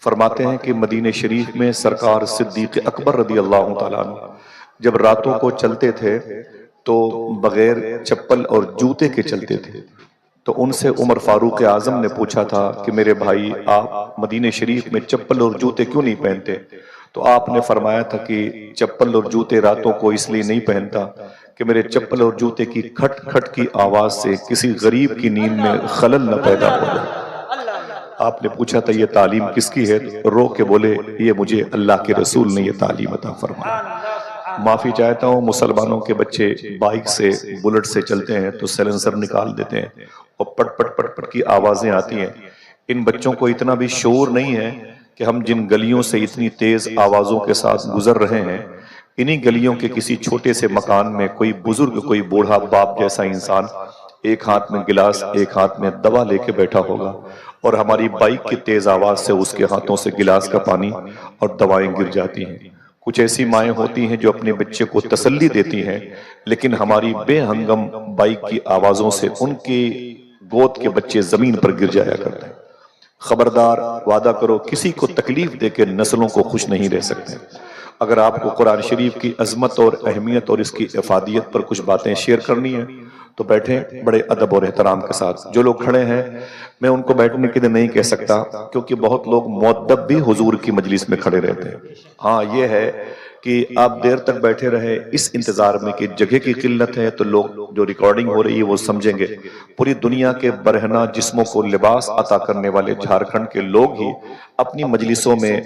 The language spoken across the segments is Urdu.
فرماتے ہیں کہ مدینہ شریف میں سرکار صدیق اکبر رضی اللہ تعالیٰ عنہ جب راتوں کو چلتے تھے تو بغیر چپل اور جوتے کے چلتے تھے، تو ان سے عمر فاروق اعظم نے پوچھا تھا کہ میرے بھائی آپ مدینہ شریف میں چپل اور جوتے کیوں نہیں پہنتے؟ تو آپ نے فرمایا تھا کہ چپل اور جوتے راتوں کو اس لیے نہیں پہنتا کہ میرے چپل اور جوتے کی کھٹ کھٹ کی آواز سے کسی غریب کی نیند میں خلل نہ پیدا ہو جائے۔ آپ نے پوچھا تھا یہ تعلیم کس کی ہے؟ رو کے بولے یہ مجھے اللہ کے رسول نے یہ تعلیم عطا فرمائی۔ معافی چاہتا ہوں، مسلمانوں کے بچے بائک سے بلٹ سے چلتے ہیں تو سیلنسر نکال دیتے ہیں اور پٹ پٹ پٹ پٹ کی آوازیں آتی ہیں۔ ان بچوں کو اتنا بھی شعور نہیں ہے کہ ہم جن گلیوں سے اتنی تیز آوازوں کے ساتھ گزر رہے ہیں، انہی گلیوں کے کسی چھوٹے سے مکان میں کوئی بزرگ، کوئی بوڑھا باپ جیسا انسان ایک ہاتھ میں گلاس ایک ہاتھ میں دوا لے کے بیٹھا ہوگا، اور ہماری بائک کی تیز آواز سے اس کے ہاتھوں سے گلاس کا پانی اور دوائیں گر جاتی ہیں۔ کچھ ایسی مائیں ہوتی ہیں جو اپنے بچے کو تسلی دیتی ہیں، لیکن ہماری بے ہنگم بائک کی آوازوں سے ان کی گود کے بچے زمین پر گر جایا کرتے ہیں۔ خبردار، وعدہ کرو کسی کو تکلیف دے کے نسلوں کو خوش نہیں رہ سکتے۔ اگر آپ کو قرآن شریف کی عظمت اور اہمیت اور اس کی افادیت پر کچھ باتیں شیئر کرنی ہیں تو بیٹھیں بڑے ادب اور احترام کے ساتھ۔ جو لوگ کھڑے ہیں میں ان کو بیٹھنے کے لیے نہیں کہہ سکتا کیونکہ بہت لوگ مؤدب بھی حضور کی مجلس میں کھڑے رہتے ہیں۔ ہاں یہ ہے کہ آپ دیر تک بیٹھے رہے اس انتظار میں کہ جگہ کی قلت ہے، تو لوگ جو ریکارڈنگ ہو رہی ہے وہ سمجھیں گے پوری دنیا کے برہنہ جسموں کو لباس عطا کرنے والے جھارکھنڈ کے لوگ ہی اپنی مجلسوں میں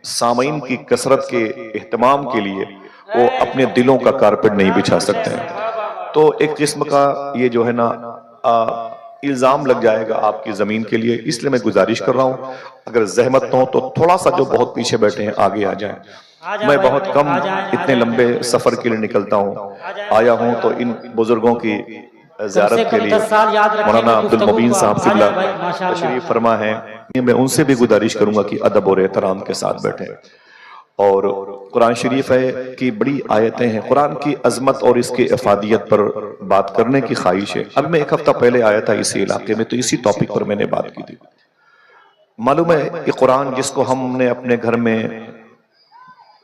سامعین کی کثرت کے اہتمام کے لیے وہ اپنے دلوں کا کارپٹ نہیں بچھا سکتے ہیں۔ تو ایک قسم کا یہ جو ہے نا الزام لگ جائے گا آپ کی زمین کے لیے، اس لیے میں گزارش کر رہا ہوں اگر زحمت نہ ہو تو تھوڑا سا جو بہت پیچھے بیٹھے ہیں آگے آ جائیں۔ میں بہت کم اتنے لمبے سفر کے لیے نکلتا ہوں، آیا ہوں تو ان بزرگوں کی زیارت کے لیے مولانا عبدالمبین صاحب قبلہ تشریف فرما ہے، میں ان سے بھی گزارش کروں گا کہ ادب اور احترام کے ساتھ بیٹھیں۔ اور قرآن شریف ہے کہ بڑی آیتیں ہیں، قرآن کی عظمت اور اس کی افادیت پر بات کرنے کی خواہش ہے۔ اب میں ایک ہفتہ پہلے آیا تھا اسی علاقے میں، تو اسی ٹاپک پر میں نے بات کی تھی۔ معلوم ہے یہ قرآن جس کو ہم نے اپنے گھر میں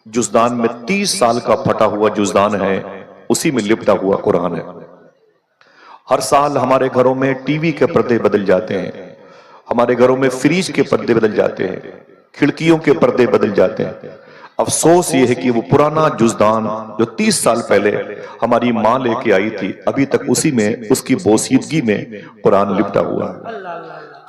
جزدان میں 30 سال کا پھٹا ہوا جزدان ہے، اسی میں لپٹا ہوا قرآن ہے۔ ہر سال ہمارے گھروں میں ٹی وی کے پردے بدل جاتے ہیں، ہمارے گھروں میں فریج کے پردے بدل جاتے ہیں، کھڑکیوں کے پردے بدل جاتے ہیں۔ افسوس یہ ہے کہ وہ پرانا جزدان جو 30 سال پہلے ہماری ماں لے کے آئی تھی، ابھی تک اسی میں اس کی بوسیدگی میں قرآن لپٹا ہوا ہے۔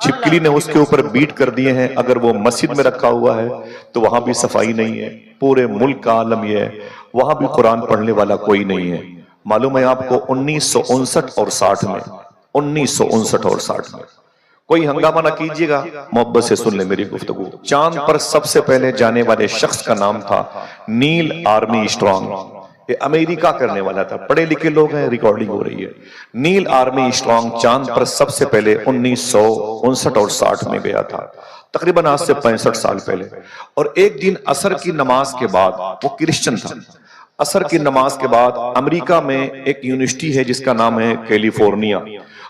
چھپکلی نے اس کے اوپر بیٹ کر دیے ہیں، اگر وہ مسجد میں رکھا ہوا ہے تو وہاں بھی صفائی نہیں ہے۔ پورے ملک کا عالم یہ ہے وہاں بھی قرآن پڑھنے والا کوئی نہیں ہے۔ معلوم ہے آپ کو 1959 اور 60 میں 1959 اور 60 میں کوئی ہنگامہ نہ کیجیے گا، محبت سے سن لیں میری گفتگو۔ چاند پر سب سے پہلے جانے والے شخص کا نام تھا نیل آرمی اسٹرانگ، یہ امریکہ کرنے والا تھا، پڑھے لکھے لوگ ہیں، ریکارڈنگ ہو رہی ہے۔ نیل آرمی اسٹرانگ چاند پر سب سے پہلے 1959 اور 60 میں گیا تھا، تقریباً آج سے 65 سال پہلے۔ اور ایک دن عصر کی نماز کے بعد، وہ کرسچن تھا، عصر کی نماز کے بعد امریکہ میں ایک یونیورسٹی ہے جس کا نام ہے کیلیفورنیا،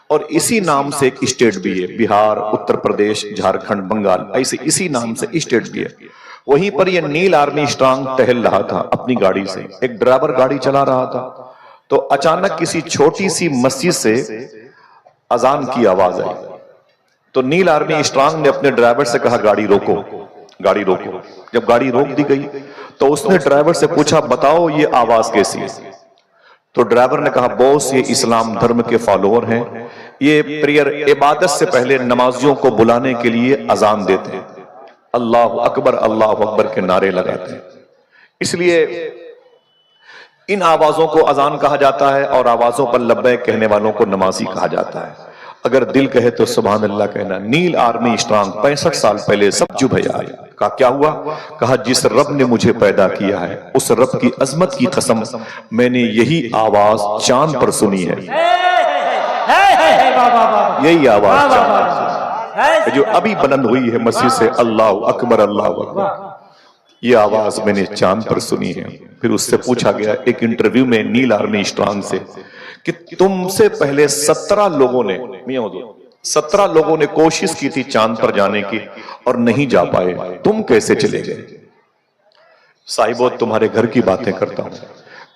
اور اسی نام سے ایک اسٹیٹ بھی ہے، بہار، اتر پردیش، جھارکھنڈ، بنگال، ایسے اسی نام سے اسٹیٹ بھی ہے۔ وہیں پر یہ نیل آرمی اسٹرانگ ٹہل رہا تھا اپنی گاڑی سے، ایک ڈرائیور گاڑی چلا رہا تھا، تو اچانک کسی چھوٹی سی مسجد سے اذان کی آواز آئی۔ تو نیل آرمی اسٹرانگ نے اپنے ڈرائیور سے کہا گاڑی روکو، گاڑی روکو۔ جب گاڑی روک دی گئی تو اس نے ڈرائیور سے پوچھا بتاؤ یہ آواز کیسی ہے؟ تو ڈرائیور نے کہا بوس یہ اسلام دھرم کے فالوور ہیں، یہ پریئر عبادت سے پہلے نمازیوں کو بلانے کے لیے اذان دیتے ہیں، اللہ اکبر کے نعرے لگاتے ہیں، اس لیے ان آوازوں کو اذان کہا جاتا ہے اور آوازوں پر لبیک کہنے والوں کو نمازی کہا جاتا ہے۔ اگر دل کہے تو سبحان اللہ کہنا۔ نیل آرمی اسٹرانگ 65 سال پہلے سب چپ ہے آئے، کہا کیا ہوا؟ کہا جس رب نے مجھے پیدا کیا ہے اس رب کی عظمت کی قسم میں نے یہی آواز چاند پر سنی ہے، یہی آواز چاند پر سنی ہے جو ابھی بلند ہوئی ہے مسجد سے، اللہ اکبر اللہ اکبر، یہ آواز میں نے چاند پر سنی ہے۔ پھر اس سے پوچھا گیا ایک انٹرویو میں نیل آرمی اسٹرانگ سے کہ تم سے پہلے 17 لوگوں نے، میاں حضور 17 لوگوں نے کوشش کی تھی چاند پر جانے کی اور نہیں جا پائے، تم کیسے چلے گئے؟ صاحبو تمہارے گھر کی باتیں کرتا ہوں،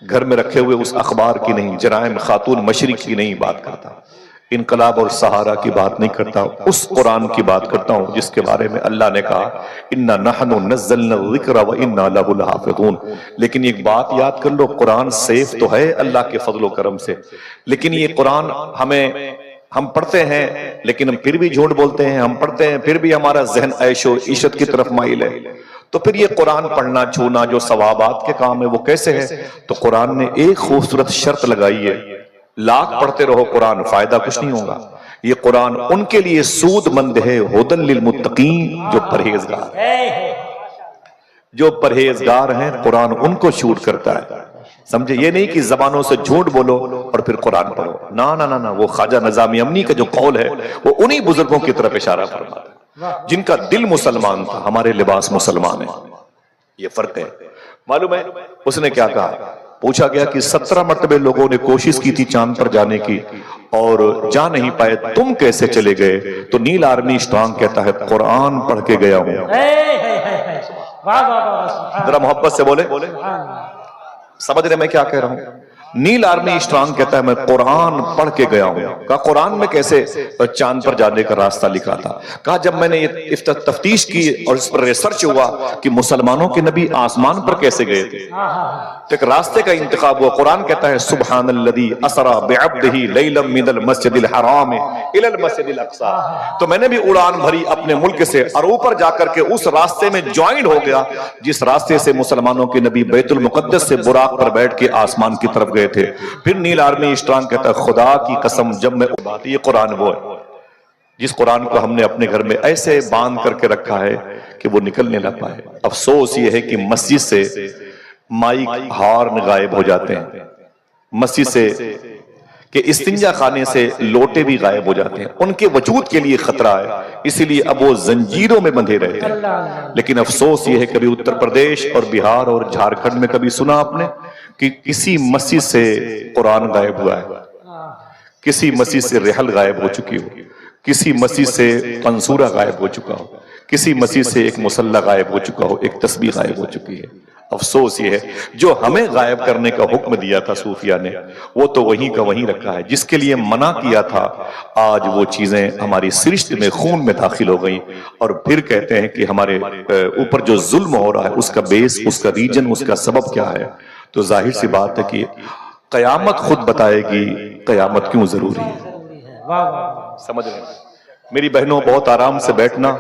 گھر میں رکھے ہوئے اس اخبار کی نہیں، جرائم خاتون مشرق کی نہیں بات کرتا، انقلاب اور سہارا کی بات نہیں کرتا، اس قرآن کی بات کرتا ہوں جس کے بارے میں اللہ نے کہا اِنَّا نَحْنُ نَزَّلْنَا الذِّكْرَ وَإِنَّا لَهُ لَحَافِظُونَ۔ لیکن ایک بات یاد کر لو، قرآن سیف تو ہے اللہ کے فضل و کرم سے، لیکن یہ قرآن ہم پڑھتے ہیں لیکن ہم پھر بھی جھوٹ بولتے ہیں، ہم پڑھتے ہیں پھر بھی ہمارا ذہن عیش و عیشت کی طرف مائل ہے، تو پھر یہ قرآن پڑھنا چھونا جو ثوابات کے کام ہے وہ کیسے ہے؟ تو قرآن نے ایک خوبصورت شرط لگائی ہے، لاکھ پڑھتے رہو قرآن فائدہ کچھ نہیں ہوگا، یہ قرآن ان کے لیے سود مند ہے، ھدی للمتقین، جو پرہیزگار ہیں، جو پرہیزگار ہیں قرآن ان کو شوٹ کرتا ہے۔ سمجھے؟ یہ نہیں کہ زبانوں سے جھوٹ بولو اور پھر قرآن پڑھو، نا، وہ خواجہ نظامی امنی کا جو قول ہے وہ انہی بزرگوں کی طرف اشارہ فرماتا ہے جن کا دل مسلمان تھا، ہمارے لباس مسلمان ہیں، یہ فرق ہے۔ معلوم ہے اس نے کیا کہا؟ پوچھا گیا کہ 17 مرتبہ لوگوں نے کوشش کی تھی چاند پر جانے کی اور جا نہیں پائے، تم کیسے چلے گئے؟ تو نیل آرمی اسٹرانگ کہتا ہے قرآن پڑھ کے گیا ہوں۔ ذرا محبت سے بولے، سمجھ رہے میں کیا کہہ رہا ہوں؟ نیل آرمی اسٹرانگ کہتا ہے میں قرآن پڑھ کے گیا ہوں۔ کہا قرآن میں کیسے چاند پر جانے کا راستہ لکھا تھا؟ کہا جب میں نے یہ تفتیش کی اور اس پر ریسرچ ہوا کہ مسلمانوں کے نبی آسمان پر کیسے گئے تھے، تو ایک راستے کا انتخاب ہوا۔ قرآن کہتا ہے سبحان الذی اسری بعبدہ لیلا من المسجد الحرام الی المسجد الاقصی، تو میں نے بھی اڑان بھری اپنے ملک سے اور اوپر جا کر کے اس راستے میں جوائن ہو گیا جس راستے سے مسلمانوں کے نبی بیت المقدس سے براق پر بیٹھ کے آسمان کی طرف گئے تھے۔ پھر نیل آرمی اسٹرانگ کہتا ہے خدا کی قسم جب میں بات، یہ قرآن وہ ہے جس قرآن کو ہم نے اپنے گھر میں ایسے باندھ کر کے رکھا ہے کہ وہ نکلنے نہ پائے۔ افسوس یہ ہے کہ مسجد سے مائک ہارن غائب ہو جاتے ہیں، مسجد سے کہ استنجا خانے سے لوٹے بھی غائب ہو جاتے ہیں، ان کے وجود کے لیے خطرہ ہے، اسی لیے اب وہ زنجیروں میں بندھے رہتے ہیں۔ لیکن افسوس یہ ہے کبھی اتر پردیش اور بہار اور جھارکھنڈ میں کبھی سنا آپ نے کہ کسی مسجد سے قرآن غائب ہوا ہے، کسی مسجد سے رحل غائب ہو چکی ہو، کسی مسجد سے قنصورہ غائب ہو چکا ہو، کسی مسجد سے ایک مصلی غائب ہو چکا ہو، ایک تسبیح غائب ہو چکی ہے۔ افسوس یہ ہے جو ہمیں غائب کرنے کا حکم دیا تھا صوفیہ نے وہ تو وہیں کا وہیں رکھا ہے، جس کے لیے منع کیا تھا آج وہ چیزیں ہماری سرشت میں خون میں داخل ہو گئیں، اور پھر کہتے ہیں کہ ہمارے اوپر جو ظلم ہو رہا ہے اس کا بیس، اس کا ریجن، اس کا سبب کیا ہے؟ تو ظاہر سی بات ہے کہ قیامت خود بتائے گی قیامت کیوں ضروری ہے۔ سمجھ رہے ہیں میری بہنوں؟ بہت آرام سے بیٹھنا،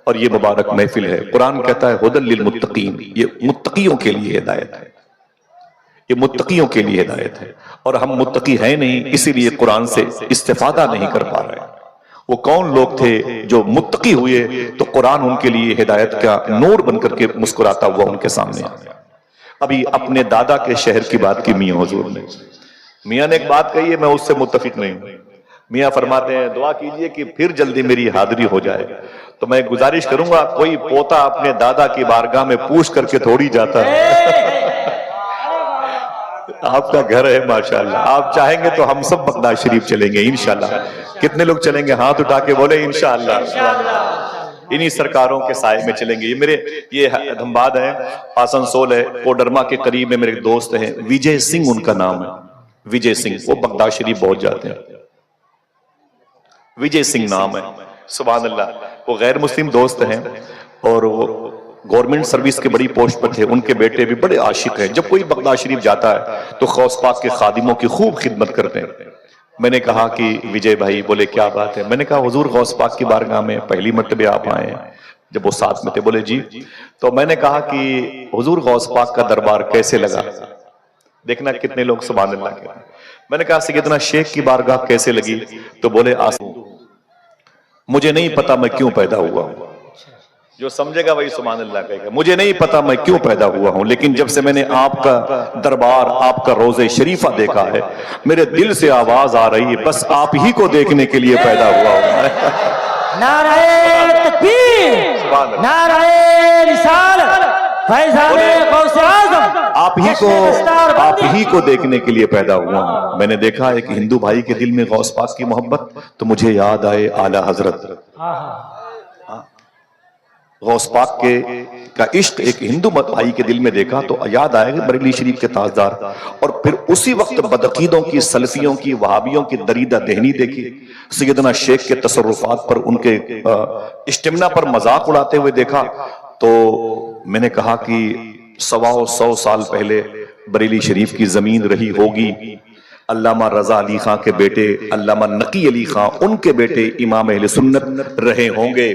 اور یہ مبارک محفل ہے۔ قرآن کہتا ہے ھدی للمتقین، یہ متقیوں کے لیے ہدایت ہے، یہ متقیوں کے لیے ہدایت ہے، اور ہم متقی ہیں نہیں، اسی لیے قرآن سے استفادہ نہیں کر پا رہے۔ وہ کون لوگ تھے جو متقی ہوئے تو قرآن ان کے لیے ہدایت کا نور بن کر کے مسکراتا ہوا ان کے سامنے آیا۔ ابھی اپنے دادا کے شہر کی بات کی میاں حضور نے، میاں نے ایک بات کہی ہے، میں اس سے متفق نہیں ہوں۔ میاں فرماتے ہیں دعا کیجئے کہ پھر جلدی میری حاضری ہو جائے، تو میں گزارش کروں گا کوئی پوتا اپنے دادا کی بارگاہ میں پوچھ کر کے تھوڑی جاتا ہے۔ آپ کا گھر ہے ماشاءاللہ، آپ چاہیں گے تو ہم سب بغداد شریف چلیں گے انشاءاللہ۔ کتنے لوگ چلیں گے؟ ہاتھ اٹھا کے بولے انشاءاللہ۔ انہی سرکاروں کے سائے میں چلیں گے۔ یہ میرے دھنباد ہے، آسنسول ہے، کوڈرما کے قریب میں میرے دوست ہیں، وجے سنگھ ان کا نام ہے، وجے سنگھ، وہ بغداد شریف بہت جاتے ہیں، وجے سنگھ نام ہے، سبحان اللہ۔ وہ غیر مسلم دوست ہیں اور وہ گورنمنٹ سروس کے بڑی پوسٹ پر تھے، ان کے بیٹے بھی بڑے عاشق ہیں، جب کوئی بغداد شریف جاتا ہے تو غوث پاک کے خادموں کی خوب خدمت کرتے ہیں۔ میں نے کہا کہ وجے بھائی، بولے کیا بات ہے؟ میں نے کہا حضور غوث پاک کی بارگاہ میں پہلی مرتبہ آپ آئے ہیں، جب وہ ساتھ میں تھے، بولے جی۔ تو میں نے کہا کہ حضور غوث پاک کا دربار کیسے لگا؟ دیکھنا کتنے لوگ سبحان اللہ کہتے ہیں۔ میں نے کہا سیدنا شیخ کی بارگاہ کیسے لگی؟ تو بولے مجھے نہیں پتا میں کیوں پیدا ہوا ہوں، جو سمجھے گا وہی سبحان اللہ کہے گا۔ مجھے نہیں پتا میں کیوں پیدا ہوا ہوں، لیکن جب سے میں نے آپ کا دربار، آپ کا روضہ شریفہ دیکھا ہے، میرے دل سے آواز آ رہی ہے بس آپ ہی کو دیکھنے کے لیے پیدا ہوا ہوں۔ نعرہ تکبیر، نعرہ رسالت، فیضان غوث اعظم، آپ ہی کو دیکھنے کے لیے پیدا ہوا ہوں۔ میں نے دیکھا ایک ہندو بھائی کے دل میں غوث پاک کی محبت، تو مجھے یاد آئے اعلیٰ حضرت۔ غوث پاک کا عشق ایک ہندو بھائی کے دل میں دیکھا تو یاد آئے گا بریلی شریف کے تاجدار، اور پھر اسی وقت بدعقیدوں کی، سلفیوں کی، وہابیوں کی دریدہ دہنی دیکھی، سیدنا شیخ کے تصرفات پر، ان کے اجتماع پر مذاق اڑاتے ہوئے دیکھا، تو میں نے کہا کہ 100 سال پہلے بریلی شریف کی زمین رہی ہوگی، علامہ رضا علی خان کے بیٹے علامہ نقی علی خان، ان کے بیٹے امام اہل سنت رہے ہوں گے،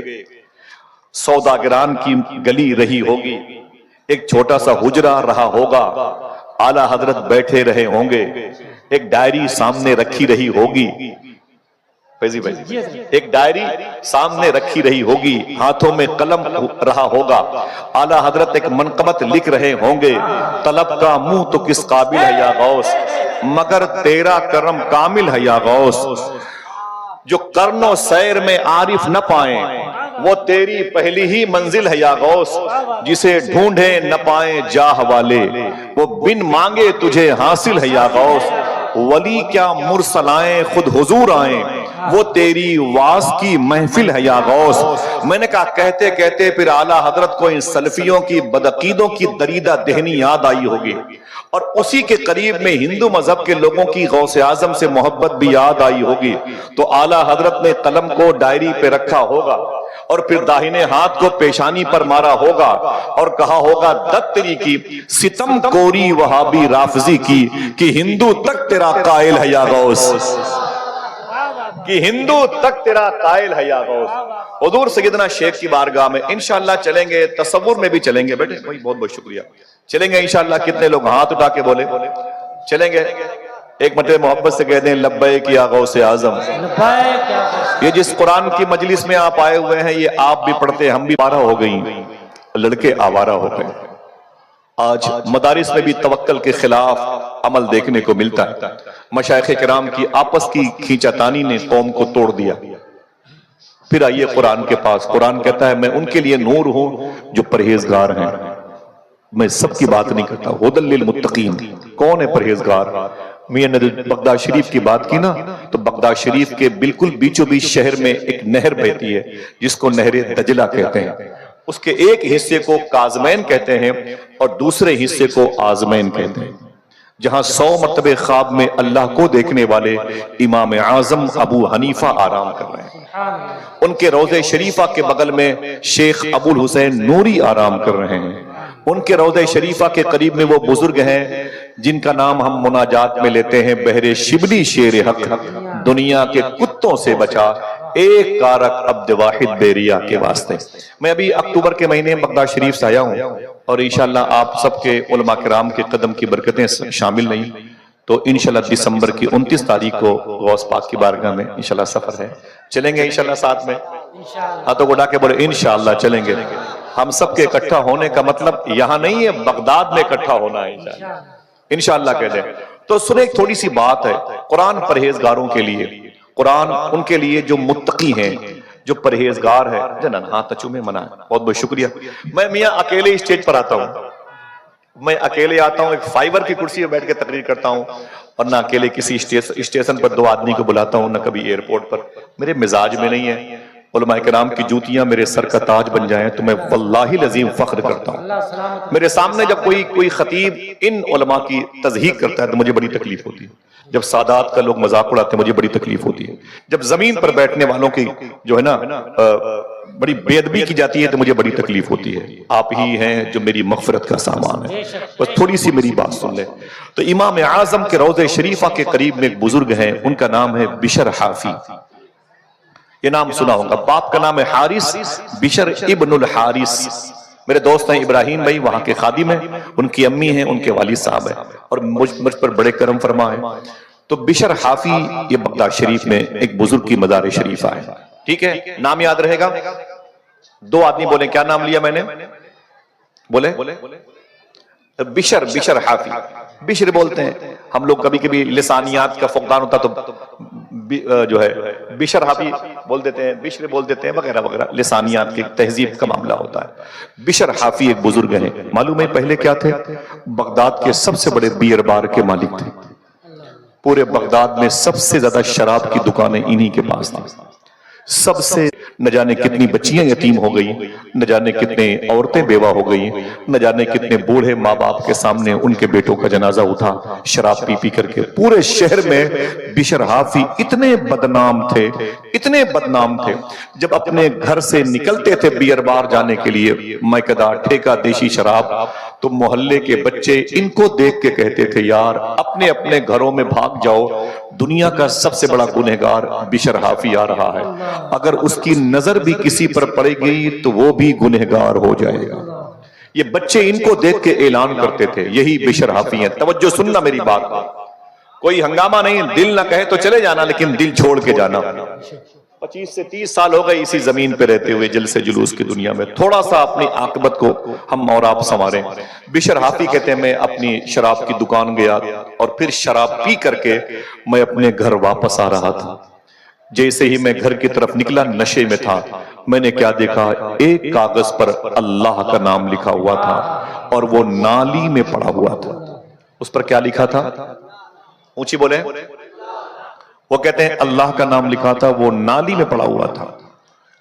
سوداگران کی گلی رہی ہوگی، ایک چھوٹا سا حجرہ رہا ہوگا، اعلیٰ حضرت بیٹھے رہے ہوں گے، ایک ڈائری سامنے رکھی رہی ہوگی، ایک ڈائری سامنے رکھی رہی ہوگی، ہاتھوں میں قلم رہا ہوگا، اعلیٰ حضرت ایک منقبت لکھ رہے ہوں گے، طلب کا منہ تو کس قابل ہے یا غوث، مگر تیرا کرم کامل ہے یا غوث، جو کرن و سیر میں عارف نہ پائیں وہ تیری پہلی ہی منزل ہے یا غوث، جسے ڈھونڈیں نہ پائیں جاہ والے وہ بن مانگے تجھے حاصل ہے یا غوث، ولی کیا مرسل آئیں خود حضور آئیں وہ تیری واز کی محفل ہے یا غوث۔ میں نے کہا کہتے کہتے پھر اعلیٰ حضرت کو ان سلفیوں کی بدعقیدوں کی دریدہ دہنی یاد آئی ہوگی، اور اسی کے قریب میں ہندو مذہب کے لوگوں کی غوث اعظم سے محبت بھی یاد آئی ہوگی، تو اعلیٰ حضرت نے قلم کو ڈائری پہ رکھا ہوگا اور پھر داہنے ہاتھ کو پیشانی پر مارا ہوگا اور کہا ہوگا دتری کی ستم کوری وہابی رافضی کی کہ ہندو تک تیرا قائل ہے یا غوث، کہ ہندو تک تیرا قائل ہے یا غوث۔ حضور سیدنا شیخ کی بارگاہ میں انشاءاللہ چلیں گے، تصور میں بھی چلیں گے بیٹے، بہت بہت شکریہ، چلیں گے انشاءاللہ۔ کتنے لوگ ہاتھ اٹھا کے بولے چلیں گے؟ ایک مرتبہ محبت سے کہہ دیں لبیک یا غوث اعظم۔ یہ جس قرآن کی مجلس میں آپ آئے ہوئے ہیں یہ آپ بھی پڑھتے، ہم بھی آوارہ ہو گئی، لڑکے آوارہ ہو گئے۔ آج مدارس میں بھی توکل کے خلاف عمل دیکھنے کو ملتا ہے، مشائخ کرام کی آپس کی کھینچا تانی نے قوم کو توڑ دیا۔ پھر آئیے قرآن کے پاس، قرآن کہتا ہے میں ان کے لیے نور ہوں جو پرہیزگار ہیں۔ میں سب کی بات نہیں کرتا، ھدی للمتقین، کون ہے پرہیزگار؟ میاں نے بغداد شریف کی بات کی نا، تو بغداد شریف کے بالکل بیچوں بیچ شہر میں ایک نہر بہتی ہے جس کو نہر دجلہ کہتے ہیں، اس کے ایک حصے کو کاظمین کہتے ہیں اور دوسرے حصے کو آزمین کہتے ہیں، جہاں 100 مرتبہ خواب میں اللہ کو دیکھنے والے امام اعظم ابو حنیفہ آرام کر رہے ہیں، ان کے روضہ شریفہ کے بغل میں شیخ ابو الحسین نوری آرام کر رہے ہیں، ان کے روضہ شریفہ کے قریب میں وہ بزرگ ہیں جن کا نام ہم مناجات میں لیتے ہیں بحر شبلی شیر حق، دنیا کے کتوں سے بچا ایک کارک عبد واحد بیریا کے واسطے۔ میں ابھی اکتوبر کے مہینے بغداد شریف سے آیا ہوں اور انشاءاللہ آپ سب کے علماء کرام کے قدم کی برکتیں شامل نہیں، تو انشاءاللہ دسمبر کی 29 تاریخ کو غوث پاک کی بارگاہ میں انشاءاللہ سفر ہے، چلیں گے انشاءاللہ ساتھ میں؟ ہاتھوں کو اٹھا کے بولے انشاءاللہ چلیں گے۔ ہم سب کے اکٹھا ہونے کا مطلب یہاں نہیں ہے، بغداد میں اکٹھا ہونا ہے انشاءاللہ کہہ دیں۔ تو سنیں ایک تھوڑی سی بات ہے، قرآن پرہیزگاروں کے لیے، قرآن ان کے لیے جو متقی ہیں، جو پرہیزگار ہے۔ جنان ہاں تچو میں منع ہے، بہت بہت شکریہ۔ میں میاں اکیلے اسٹیج پر آتا ہوں، میں اکیلے آتا ہوں، ایک فائبر کی کرسی پہ بیٹھ کے تقریر کرتا ہوں، اور نہ اکیلے کسی اسٹیشن پر 2 آدمی کو بلاتا ہوں، نہ کبھی ایئرپورٹ پر، میرے مزاج میں نہیں ہے۔ علماء کرام کی جوتیاں میرے سر کا تاج بن جائیں تو میں واللہ العظیم فخر کرتا ہوں۔ میرے سامنے جب کوئی خطیب ان علماء کی تضحیق کرتا ہے تو مجھے بڑی تکلیف ہوتی ہے، جب سادات کا لوگ مذاق اڑاتے ہیں مجھے بڑی تکلیف ہوتی ہے، جب زمین پر بیٹھنے والوں کی جو ہے نا بڑی بے ادبی کی جاتی ہے تو مجھے بڑی تکلیف ہوتی ہے۔ آپ ہی ہیں جو میری مغفرت کا سامان ہے، بس تھوڑی سی میری بات سن لیں۔ تو امام اعظم کے روضہ شریفہ کے قریب میں ایک بزرگ ہیں، ان کا نام ہے بشر حافی، یہ نام سنا ہوگا، باپ کا نام ہے حارث، بشر ابن الحارث۔ میرے دوست ہیں ابراہیم بھائی، وہاں کے خادم ہیں، ان کی امی ہیں، ان کے والد صاحب ہیں، اور مجھ پر بڑے کرم فرما ہے۔ تو بشر حافی یہ بغداد شریف میں ایک بزرگ کی مزار شریف آئے، ٹھیک ہے، نام یاد رہے گا؟ 2 آدمی بولیں کیا نام لیا میں نے؟ بولے بشر بشر حافی بشر بولتے ہیں ہم لوگ، کبھی کبھی لسانیات کا فقدان ہوتا تو جو ہے بشر حافی بول دیتے ہیں، بشر بول دیتے ہیں وغیرہ وغیرہ، لسانیات کی تہذیب کا معاملہ ہوتا ہے۔ بشر حافی ایک بزرگ ہیں، معلوم ہے پہلے کیا تھے؟ بغداد کے سب سے بڑے بیئر بار کے مالک تھے، پورے بغداد میں سب سے زیادہ شراب کی دکانیں انہی کے پاس تھیں، سب سے نہ جانے کتنی بچیاں یتیم ہو گئی، نہ جانے کتنے عورتیں بیوہ ہو گئی، نہ جانے کتنے بوڑھے ماں باپ کے سامنے ان کے بیٹوں کا جنازہ اٹھا شراب پی پی کر کے۔ پورے شہر میں بشر حافی اتنے بدنام تھے، اتنے بدنام تھے، جب اپنے گھر سے نکلتے تھے بیئر بار جانے کے لیے، میکدہ ٹھیکہ دیشی شراب، تو محلے کے بچے ان کو دیکھ کے کہتے تھے یار اپنے اپنے گھروں میں بھاگ جاؤ، دنیا کا سب سے بڑا گنہگار بشر حافی آ رہا ہے، اگر اس کی نظر بھی کسی پر پڑے گی تو وہ بھی گنہگار ہو جائے گا۔ یہ بچے ان کو دیکھ کے اعلان کرتے تھے یہی بشر حافی ہیں۔ توجہ سننا میری بات، کوئی ہنگامہ نہیں، دل نہ کہے تو چلے جانا لیکن دل چھوڑ کے جانا۔ 25 سے 30 سال ہو گئے اسی زمین پہ رہتے ہوئے، جلسے جلوس کی دنیا میں، تھوڑا سا اپنی عاقبت کو ہم اور آپ سنواریں۔ بشر حافی کہتے ہیں میں اپنی شراب کی دکان گیا اور پھر شراب پی کر کے میں اپنے گھر واپس آ رہا تھا، جیسے ہی میں گھر کی طرف نکلا نشے میں تھا، میں نے کیا دیکھا؟ ایک کاغذ پر اللہ کا نام لکھا ہوا تھا اور وہ نالی میں پڑا ہوا تھا۔ اس پر کیا لکھا تھا؟ اونچی بولیں۔ وہ کہتے ہیں اللہ کا نام لکھا تھا، وہ نالی میں پڑا ہوا تھا۔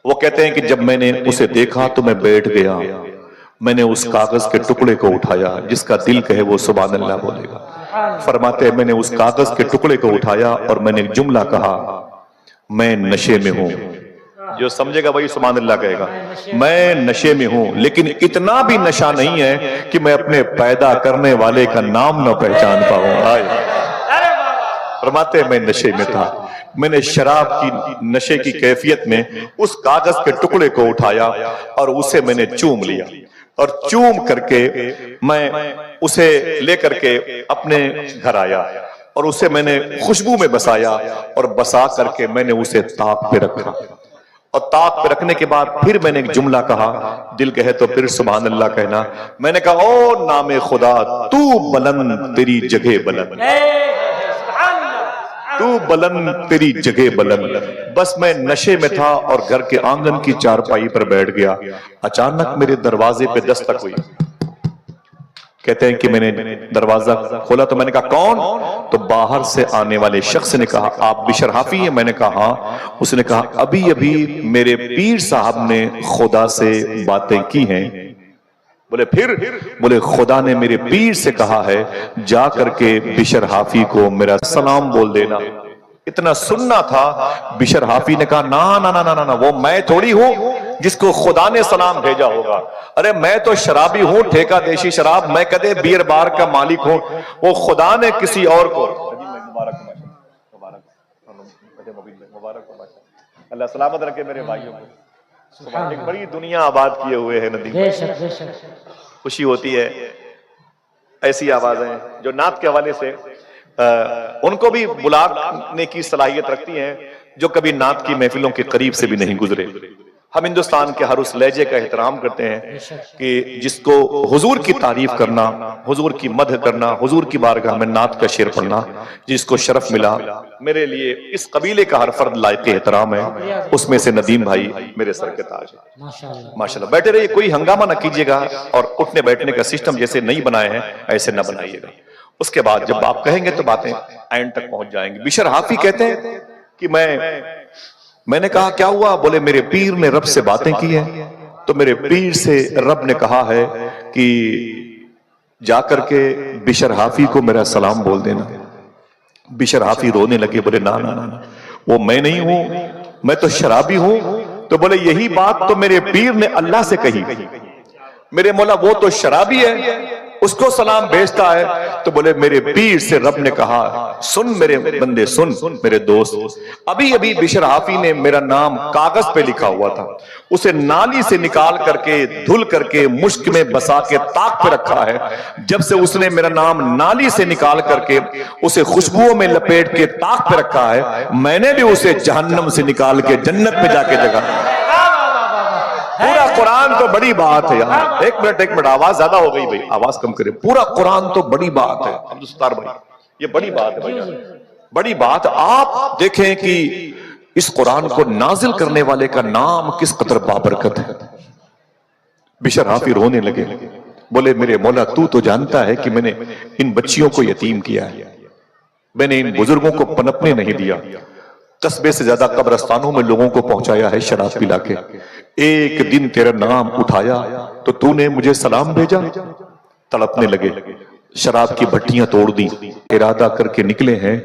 وہ کہتے ہیں کہ جب میں نے اسے دیکھا تو میں بیٹھ گیا، میں نے اس کاغذ کے ٹکڑے کو اٹھایا، جس کا دل کہے وہ سبحان اللہ بولے گا۔ فرماتے ہیں میں نے اس کاغذ کے ٹکڑے کو اٹھایا اور میں نے ایک جملہ کہا، میں نشے میں ہوں۔ جو سمجھے گا وہی سبحان اللہ کہے گا۔ میں نشے میں ہوں، لیکن اتنا بھی نشہ نہیں ہے کہ میں اپنے پیدا کرنے والے کا نام نہ پہچان پاؤں۔ فرماتے ہیں میں نشے میں تھا، میں نے شراب کی نشے کی کیفیت میں اس کاغذ کے ٹکڑے کو اٹھایا اور اسے میں نے چوم لیا، اور چوم کر کے میں اسے لے کر کے اپنے گھر آیا اور اسے میں نے خوشبو میں بسایا اور بسا کر کے میں نے اسے طاق پہ رکھا، اور طاق پہ رکھنے کے بعد پھر میں نے ایک جملہ کہا، دل کہے تو پھر سبحان اللہ کہنا، میں نے کہا او نام خدا تو بلند تیری جگہ بلند، تو بلند تیری جگہ بلند۔ بس میں نشے میں تھا اور گھر کے آنگن کی چارپائی پر بیٹھ گیا، اچانک میرے دروازے پہ دستک ہوئی۔ کہتے ہیں کہ میں نے دروازہ کھولا تو میں نے کہا کون؟ تو باہر سے آنے والے شخص نے کہا آپ بشر حافی ہیں؟ میں نے کہا ہاں۔ اس نے کہا ابھی ابھی میرے پیر صاحب نے خدا سے باتیں کی ہیں۔ بولے پھر؟ بولے خدا نے میرے پیر سے کہا ہے جا کر کے بشر حافی کو میرا سلام بول دینا۔ اتنا سننا تھا، بشر حافی نے کہا نا نا نا نا نا، وہ میں تھوڑی ہوں جس کو خدا نے سلام بھیجا ہوگا، ارے میں تو شرابی ہوں، ٹھیکہ دیشی شراب، میں کدے بیئر بار کا مالک ہوں، وہ خدا نے کسی اور کو۔ اللہ سلامت رکھے میرے بھائیوں کو، ایک بڑی دنیا آباد کیے ہوئے ہیں ندیم، خوشی ہوتی ہے ایسی آوازیں جو نعت کے حوالے سے ان کو بھی بلانے کی صلاحیت رکھتی ہیں جو کبھی نعت کی محفلوں کے قریب سے بھی نہیں گزرے۔ ہم ہندوستان کے ہر اس لہجے کا احترام کرتے ہیں کہ جس کو حضور کی تعریف کرنا، حضور کی مدح کرنا، حضور کی بارگاہ میں نعت کا شعر پڑھنا جس کو شرف ملا، میرے لیے اس قبیلے کا ہر فرد لائق احترام ہے، اس میں سے ندیم بھائی میرے سر کے تاج ہیں۔ ماشاءاللہ بیٹھے رہیے، کوئی ہنگامہ نہ کیجیے گا، اور اٹھنے بیٹھنے کا سسٹم جیسے نہیں بنائے ہیں ایسے نہ بنائیے گا۔ اس کے بعد جب آپ کہیں گے تو باتیں اینڈ تک پہنچ جائیں گی۔ بشر حافی کہتے ہیں کہ میں نے کہا کیا ہوا؟ بولے میرے پیر نے رب سے باتیں کی ہیں، تو میرے پیر سے رب نے کہا ہے کہ جا کر کے بشر حافی کو میرا سلام بول دینا۔ بشر حافی رونے لگے، بولے نا نا نا، وہ میں نہیں ہوں، میں تو شرابی ہوں۔ تو بولے یہی بات تو میرے پیر نے اللہ سے کہی، میرے مولا وہ تو شرابی ہے، اس کو سلام بھیجتا ہے۔ تو بولے میرے پیر سے رب نے کہا سن میرے بندے، سن میرے دوست، ابھی ابھی بشر حافی نے میرا نام کاغذ پہ لکھا ہوا تھا، اسے نالی سے نکال کر کے دھل کر کے مشک میں بسا کے طاق پہ رکھا ہے۔ جب سے اس نے میرا نام نالی سے نکال کر کے اسے خوشبوؤں میں لپیٹ کے طاق پہ رکھا ہے، میں نے بھی اسے جہنم سے نکال کے جنت میں جا کے جگہ۔ پورا قرآن تو بڑی بات ہے یار. ایک منٹ آواز زیادہ ہو گئی بھائی, آواز کم کرے. پورا قرآن تو بڑی بات ہے عبدالستار بھائی, یہ بڑی بات ہے بھائی, بڑی بات. آپ دیکھیں کہ اس قرآن کو نازل کرنے والے کا نام کس قدر بابرکت ہے. بشر حافی رونے لگے, بولے میرے مولا تو جانتا ہے کہ میں نے ان بچیوں کو یتیم کیا ہے, میں نے ان بزرگوں کو پنپنے نہیں دیا, قصبے سے زیادہ قبرستانوں میں لوگوں کو پہنچایا ہے شراب پلا کے. ایک دن تیرا نام اٹھایا تو نے مجھے سلام بھیجا. تڑپنے لگے, شراب کی بھٹیاں توڑ دی, ارادہ کر کے نکلے ہیں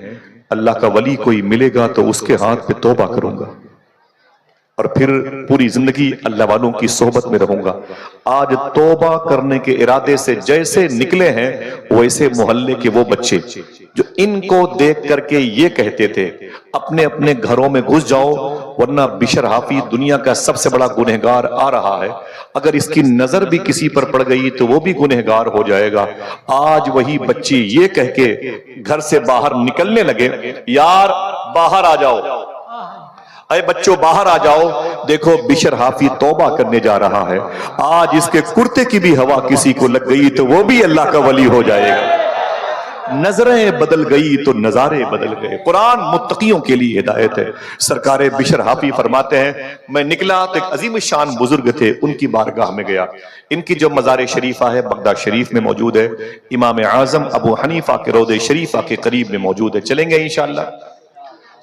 اللہ کا ولی کوئی ملے گا تو اس کے ہاتھ پہ توبہ کروں گا اور پھر پوری زندگی اللہ والوں کی صحبت میں رہوں گا. آج توبہ کرنے کے ارادے سے جیسے نکلے ہیں ویسے محلے کے وہ بچے جو ان کو دیکھ کر کے یہ کہتے تھے اپنے اپنے گھروں میں گھس جاؤ ورنہ بشر حافی دنیا کا سب سے بڑا گنہگار آ رہا ہے, اگر اس کی نظر بھی کسی پر پڑ گئی تو وہ بھی گنہگار ہو جائے گا. آج وہی بچی یہ کہہ کے گھر سے باہر نکلنے لگے, یار باہر آ جاؤ, اے بچوں باہر آ جاؤ, دیکھو بشر حافی توبہ کرنے جا رہا ہے. آج اس کے کرتے کی بھی ہوا کسی کو لگ گئی تو وہ بھی اللہ کا ولی ہو جائے گا. نظریں بدل گئی تو نظارے بدل گئے. قرآن متقیوں کے لیے ہدایت ہے. سرکار بشر حافی فرماتے ہیں میں نکلا تو ایک عظیم شان بزرگ تھے, ان کی بارگاہ میں گیا. ان کی جو مزار شریفہ ہے بغداد شریف میں موجود ہے, امام اعظم ابو حنیفہ کے روضہ شریفہ کے قریب میں موجود ہے. چلیں گے انشاءاللہ.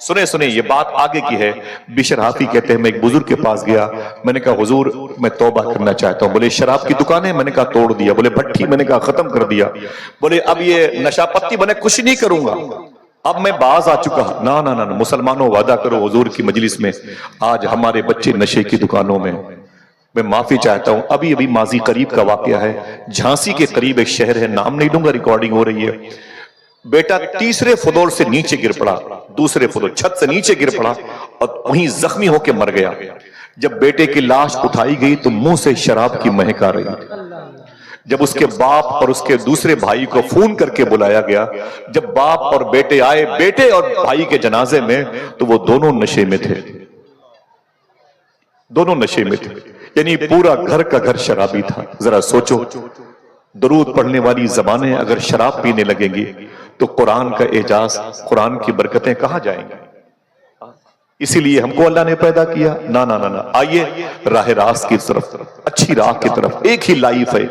سنیں یہ بات آگے کی ہے. بشر حافی کہتے ہیں میں ایک بزرگ کے پاس گیا, میں نے کہا حضور میں توبہ کرنا چاہتا ہوں. بولے شراب کی دکانیں, میں نے کہا توڑ دیا. بولے بھٹی, میں نے کہا ختم کر دیا. بولے اب یہ نشہ پتی میں نے کچھ نہیں کروں گا, اب میں باز آ چکا. نا مسلمانوں وعدہ کرو حضور کی مجلس میں آج ہمارے بچے نشے کی دکانوں میں. میں معافی چاہتا ہوں, ابھی ماضی قریب کا واقعہ ہے. جھانسی کے قریب ایک شہر ہے, نام نہیں دوں گا, ریکارڈنگ ہو رہی ہے. بیٹا تیسرے فلور سے نیچے گر پڑا, دوسرے فلور چھت سے نیچے گر پڑا اور وہیں زخمی ہو کے مر گیا. جب بیٹے کی لاش اٹھائی گئی تو منہ سے شراب کی مہک آ رہی تھی. جب اس کے باپ اور اس کے دوسرے بھائی کو فون کر کے بلایا گیا, جب باپ اور بیٹے آئے بیٹے اور بھائی کے جنازے میں تو وہ دونوں نشے میں تھے, دونوں نشے میں تھے. یعنی پورا گھر کا گھر شرابی تھا. ذرا سوچو, درود پڑھنے والی زبانیں اگر شراب پینے لگیں گی تو قرآن کا اعجاز, قرآن کی برکتیں کہاں جائیں گی؟ اسی لیے ہم کو اللہ نے پیدا کیا. نا آئیے راہ راست کی طرف, اچھی راہ کی طرف. ایک ہی لائف ہے,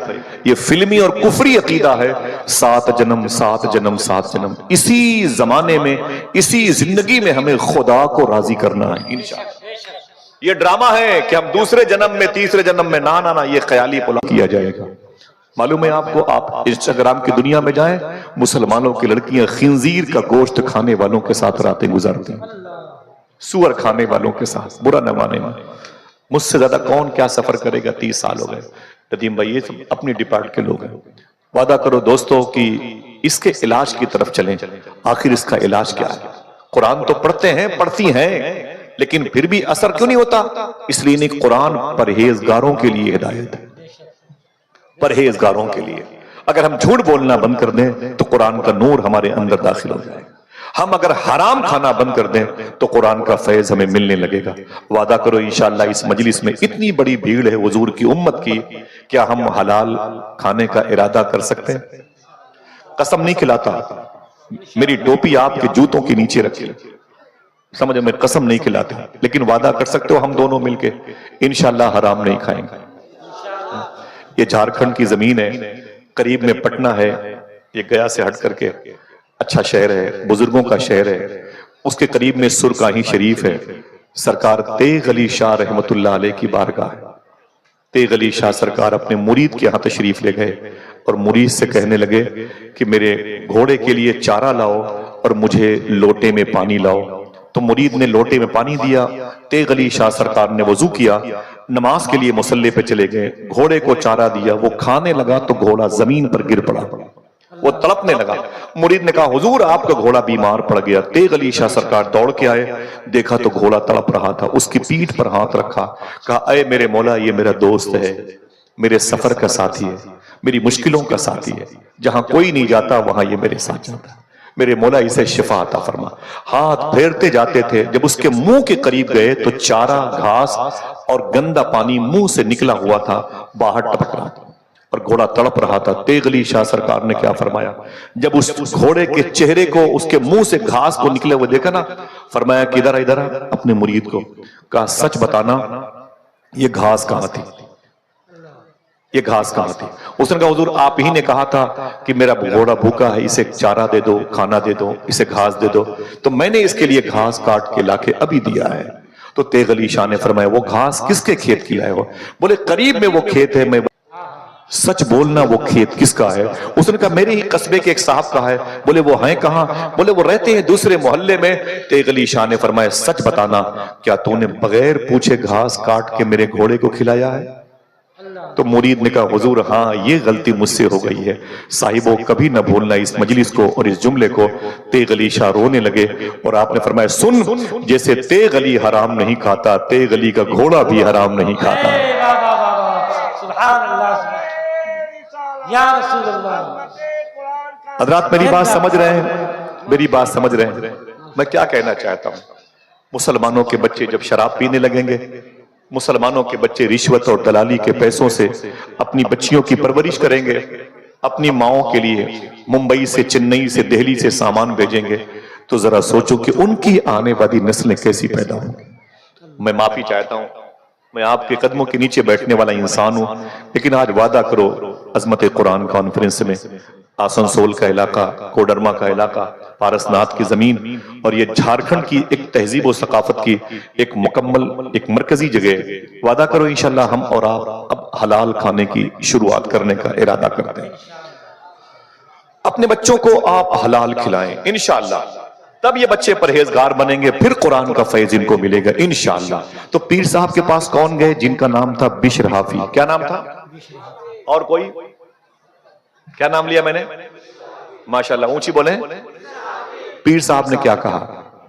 یہ فلمی اور کفری عقیدہ ہے 7 جنم 7 جنم 7 جنم. اسی زمانے میں اسی زندگی میں ہمیں خدا کو راضی کرنا ہے انشاءاللہ. یہ ڈرامہ ہے کہ ہم دوسرے جنم میں تیسرے جنم میں, نا یہ خیالی پلا کیا جائے گا. معلوم ہے آپ کو, آپ انسٹاگرام کی دنیا میں جائیں, مسلمانوں کی لڑکیاں خنزیر کا گوشت کھانے والوں کے ساتھ راتیں گزارتی ہیں, سور کھانے والوں کے ساتھ. برا نہ مانے, مجھ سے زیادہ کون کیا سفر کرے گا. 30 سال ہو گئے. ندیم بھائی یہ سب اپنی ڈپارٹ کے لوگ ہیں. وعدہ کرو دوستوں کہ اس کے علاج کی طرف چلیں. آخر اس کا علاج کیا ہے؟ قرآن تو پڑھتے ہیں, پڑھتی ہیں, لیکن پھر بھی اثر کیوں نہیں ہوتا؟ اس لیے نہیں, قرآن پرہیزگاروں کے لیے ہدایت ہے, پرہیزگاروں کے لیے. اگر ہم جھوٹ بولنا بند کر دیں تو قرآن کا نور ہمارے اندر داخل ہو جائے گا. ہم اگر حرام کھانا بند کر دیں تو قرآن کا فیض ہمیں ملنے لگے گا. وعدہ کرو انشاءاللہ اس مجلس میں اتنی بڑی بھیڑ ہے حضور کی امت کی, کیا ہم حلال کھانے کا ارادہ کر سکتے ہیں؟ قسم نہیں کھلاتا, میری ٹوپی آپ کے جوتوں کے نیچے رکھے, سمجھو میں قسم نہیں کھلاتا, لیکن وعدہ کر سکتے ہو ہم دونوں مل کے انشاءاللہ حرام نہیں کھائیں گے. یہ جھارکھنڈ کی زمین ہے, قریب میں پٹنہ ہے, یہ گیا سے ہٹ کر کے اچھا شہر ہے, بزرگوں کا شہر ہے. اس کے قریب میں سرکاہی شریف ہے. سرکار تیغ علی شاہ رحمت اللہ علیہ کی بارگاہ ہے. تیغ علی شاہ سرکار اپنے مرید کے ہاں تشریف لے گئے اور مرید سے کہنے لگے کہ میرے گھوڑے کے لیے چارہ لاؤ اور مجھے لوٹے میں پانی لاؤ. تو مرید نے لوٹے میں پانی دیا. تیغ علی شاہ سرکار نے وضو کیا, نماز کے لیے مصلی پہ چلے گئے, گھوڑے کو چارہ دیا, وہ کھانے لگا تو گھوڑا زمین پر گر پڑا, وہ تڑپنے لگا. مرید نے کہا حضور آپ کا گھوڑا بیمار پڑ گیا. تیغ علی شاہ سرکار دوڑ کے آئے, دیکھا تو گھوڑا تڑپ رہا تھا, اس کی پیٹھ پر ہاتھ رکھا, کہا اے میرے مولا یہ میرا دوست ہے, میرے سفر کا ساتھی ہے, میری مشکلوں کا ساتھی ہے, جہاں کوئی نہیں جاتا وہاں یہ میرے ساتھ جاتا ہے. میرے مولا اسے شفا عطا فرما. ہاتھ پھیرتے جاتے تھے, جب اس کے منہ کے قریب گئے تو چارہ, گھاس اور گندا پانی منہ سے نکلا ہوا تھا, باہر ٹپک رہا تھا اور گھوڑا تڑپ رہا تھا. تیغ علی شاہ سرکار نے کیا فرمایا, جب اس گھوڑے کے چہرے کو, اس کے منہ سے گھاس کو نکلے ہوئے دیکھا نا, فرمایا کہ ادھر اپنے مرید کو کہا سچ بتانا یہ گھاس کہاں تھی, یہ گھاس کہاں تھی. اس نے کہا حضور آپ ہی نے کہا تھا کہ میرا گھوڑا بھوکا ہے, اسے چارہ دے دو, کھانا دے دو, اسے گھاس دے دو, تو میں نے اس کے لیے گھاس کاٹ کے لا کے ابھی دیا ہے. تو تیغ علی شاہ نے فرمایا وہ گھاس کس کے کھیت کی لائے ہو؟ بولے قریب میں وہ کھیت ہے, میں سچ بولنا وہ کھیت کس کا ہے؟ اس نے کہا میرے ہی قصبے کے ایک صاحب کا ہے. بولے وہ ہیں کہاں؟ بولے وہ رہتے ہیں دوسرے محلے میں. تیغ علی شاہ نے فرمایا سچ بتانا کیا تو نے بغیر پوچھے گھاس کاٹ کے میرے گھوڑے کو کھلایا ہے؟ تو مرید نے کہا حضور ہاں یہ غلطی مجھ سے ہو گئی ہے. صاحبو کبھی نہ بھولنا اس مجلس کو اور اس جملے کو. تیغ علی شاہ رونے لگے اور آپ نے فرمایا سن, جیسے تیغ علی حرام نہیں کھاتا, تیغ علی کا گھوڑا بھی حرام نہیں کھاتا. سبحان اللہ یا رسول اللہ. حضرات میری بات سمجھ رہے ہیں, میری بات سمجھ رہے ہیں. میں کیا کہنا چاہتا ہوں, مسلمانوں کے بچے جب شراب پینے لگیں گے, مسلمانوں کے بچے رشوت اور دلالی کے پیسوں سے اپنی بچیوں کی پرورش کریں گے, اپنی ماؤں کے لیے ممبئی سے, چنئی سے, دہلی سے سامان بھیجیں گے, تو ذرا سوچو کہ ان کی آنے والی نسلیں کیسی پیدا ہوں گی. میں معافی چاہتا ہوں, میں آپ کے قدموں کے نیچے بیٹھنے والا انسان ہوں, لیکن آج وعدہ کرو عظمت قرآن کانفرنس میں آسنسول کا علاقہ, کوڈرما کا علاقہ, پارسناتھ کی زمین اور یہ جھارکھنڈ کی ایک تہذیب و ثقافت کی ایک مکمل ایک مرکزی جگہ, وعدہ کرو انشاءاللہ ہم اور آپ اب حلال کھانے کی شروعات کرنے کا ارادہ کرتے ہیں. اپنے بچوں کو آپ حلال کھلائیں انشاءاللہ, تب یہ بچے پرہیزگار بنیں گے, پھر قرآن کا فیض ان کو ملے گا انشاءاللہ. تو پیر صاحب کے پاس کون گئے جن کا نام تھا بشر حافی؟ کیا نام تھا؟ اور کوئی کیا نام لیا میں نے؟ ماشاءاللہ اونچی بولیں. پیر صاحب نے کیا کہا؟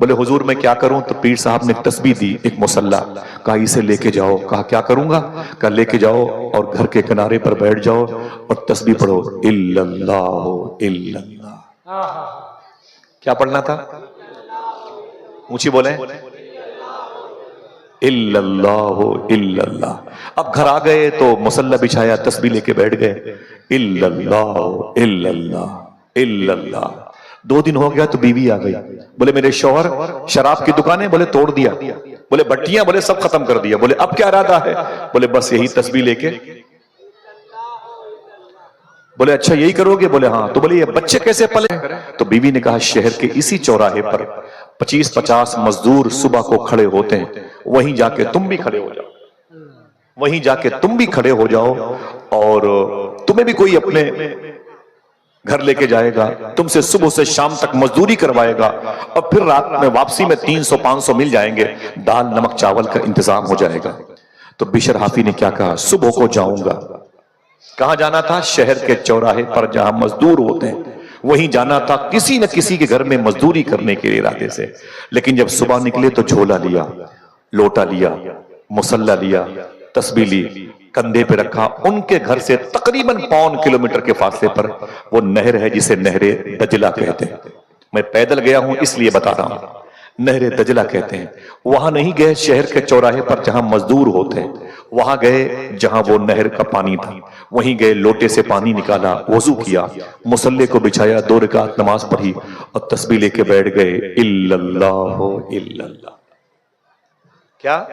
بولے حضور میں کیا کروں؟ تو پیر صاحب نے تسبیح دی, ایک مصلی, کہا اسے لے کے جاؤ. کہا کیا کروں گا؟ کہا لے کے جاؤ اور گھر کے کنارے پر بیٹھ جاؤ اور تسبیح پڑھو, الا اللہ الا اللہ. کیا پڑھنا تھا؟ اونچی بولیں. الا اللہ الا اللہ. اب گھر آ گئے تو مصلی بچھایا, تسبیح لے کے بیٹھ گئے, الا اللہ الا اللہ الا اللہ. 2 دن ہو گیا تو بیوی آ گئی. بولے میرے شوہر شراب کی دکانیں بولے توڑ دیا, بولے بٹیاں بولے سب ختم کر دیا. بولے اب کیا ارادہ ہے؟ بولے بس یہی تسبیح لے کے. بولے اچھا یہی کرو گے؟ بولے ہاں. تو بولے یہ بچے کیسے پلے؟ تو بیوی نے کہا شہر کے اسی چوراہے پر 25-50 مزدور صبح کو کھڑے ہوتے ہیں, وہیں جا کے تم بھی کھڑے ہو جاؤ, وہیں جا کے تم بھی کھڑے ہو جاؤ اور تمہیں بھی کوئی اپنے گھر لے کے جائے گا, تم سے صبح سے شام تک مزدوری کروائے گا, اور پھر رات میں واپسی میں 300-500 مل جائیں گے, دال نمک چاول کا انتظام ہو جائے گا. تو بشر حافی نے کیا کہا؟ صبح کو جاؤں گا. کہاں جانا تھا؟ شہر کے چوراہے پر جہاں مزدور ہوتے ہیں وہیں جانا تھا, کسی نہ کسی کے گھر میں مزدوری کرنے کے ارادے سے. لیکن جب صبح نکلے تو جھولا لیا, لوٹا لیا, مصلی لیا, تسبیح لی, کندھے پہ رکھا. ان کے گھر سے تقریباً 1.25 کلومیٹر کے فاصلے پر وہ نہر ہے جسے نہر دجلہ کہتے ہیں. میں پیدل گیا ہوں اس لیے بتا رہا ہوں, نہر دجلہ کہتے ہیں. وہاں نہیں گئے شہر کے چوراہے پر جہاں مزدور ہوتے ہیں, وہاں گئے جہاں وہ نہر کا پانی تھا, وہیں گئے, لوٹے سے پانی نکالا, وضو کیا, مصلی کو بچھایا, 2 رکعت نماز پڑھی اور تسبیح لے کے بیٹھ گئے, الا اللہ الا اللہ. کیا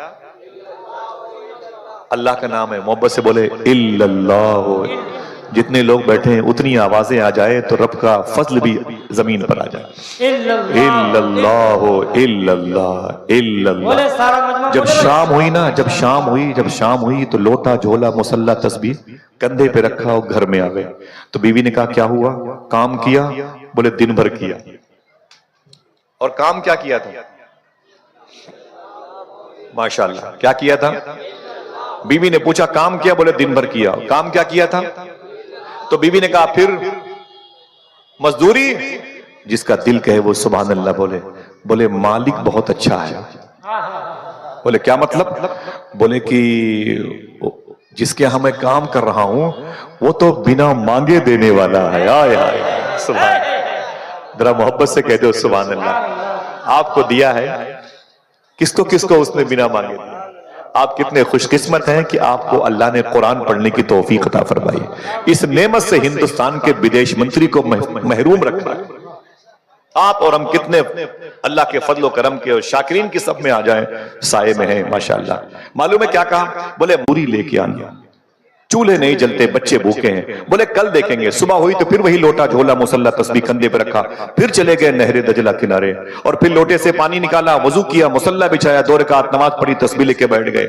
اللہ کا نام ہے, محبت سے بولے الا اللہ. جتنے لوگ بیٹھے ہیں اتنی آوازیں آ جائے تو رب کا فضل بھی زمین پر آ جائے. الا اللہ الا اللہ الا اللہ. جب شام ہوئی نا, جب شام ہوئی تو لوٹا, جھولا, مصلی, تسبیح کندھے پہ رکھا اور گھر میں آ گئے. تو بیوی نے کہا کیا ہوا؟ کام کیا؟ بولے دن بھر کیا. اور کام کیا کیا تھا؟ ماشاءاللہ کیا کیا تھا؟ بیوی نے پوچھا کام کیا؟ بولے دن بھر کیا. کام کیا کیا تھا؟ تو بیوی نے کہا پھر مزدوری. جس کا دل کہے وہ سبحان اللہ بولے. بولے مالک بہت اچھا ہے. بولے کیا مطلب؟ بولے کہ جس کے یہاں میں کام کر رہا ہوں وہ تو بنا مانگے دینے والا ہے. آئے آئے سبحان. ذرا محبت سے کہہ دو سبحان اللہ. آپ کو دیا ہے, کس کو اس نے بنا مانگے دیا. آپ کتنے خوش قسمت ہیں کہ آپ کو اللہ نے قرآن پڑھنے کی توفیق عطا فرمائی. اس نعمت سے ہندوستان کے بدیش منتری کو محروم رکھا. آپ اور ہم کتنے اللہ کے فضل و کرم کے اور شاکرین کی سب میں آ جائیں, سائے میں ہیں ماشاءاللہ. معلوم ہے کیا کہا؟ بولے موری لے کے آنا, چولہے نہیں جلتے, بچے بھوکے ہیں. بولے کل دیکھیں گے. صبح ہوئی تو پھر وہی لوٹا جھولا مصلی تسبیح کندھے پہ رکھا, پھر چلے گئے نہر دجلہ کنارے, اور پھر لوٹے سے پانی نکالا, وضو کیا, مصلی بچھایا, 2 رکعت نماز پڑھی, تسبیح لے کے بیٹھ گئے.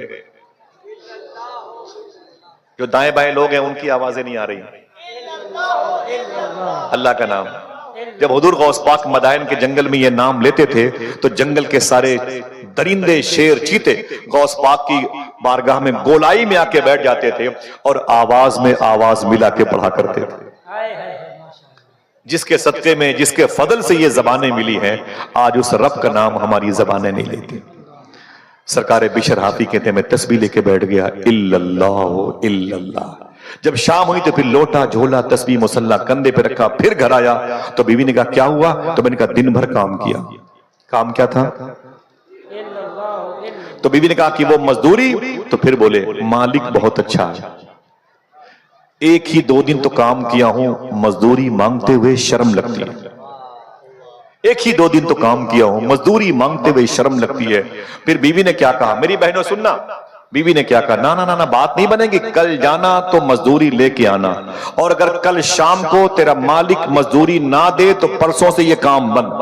جو دائیں بائیں لوگ ہیں ان کی آوازیں نہیں آ رہی. اللہ کا نام. جب حضور غوث پاک مدائن کے جنگل میں یہ نام لیتے تھے تو جنگل کے سارے درندے, شیر, چیتے غوث پاک کی بارگاہ میں گولائی میں آ کے بیٹھ جاتے تھے اور آواز میں آواز ملا کے پڑھا کرتے تھے. جس کے صدقے میں, جس کے فضل سے یہ زبانیں ملی ہیں, آج اس رب کا نام ہماری زبانیں نہیں لیتی. سرکار بشر حافی کہتے ہیں میں تسبیح لے کے بیٹھ گیا, الا اللہ الا اللہ. جب شام ہوئی تو پھر لوٹا جھولا تسبیح مصلی کندھے پہ رکھا, پھر گھر آیا تو بیوی نے کہا کیا ہوا؟ تو میں نے کہا دن بھر کام کیا. کام کیا تھا؟ تو بیوی نے کہا کہ وہ مزدوری. تو پھر بولے مالک بہت اچھا ہے, 1 ہی 2 دن تو کام کیا ہوں, مزدوری مانگتے ہوئے شرم لگتی ہے. 1 ہی 2 دن تو کام کیا ہوں, مزدوری مانگتے ہوئے شرم لگتی ہے. پھر بیوی نے کیا کہا؟ میری بہنوں سننا, بیوی نے کیا کہا؟ نا نا نا بات نہیں بنے گی, کل جانا تو مزدوری لے کے آنا, اور اگر کل شام کو تیرا مالک مزدوری نہ دے تو پرسوں سے یہ کام بند.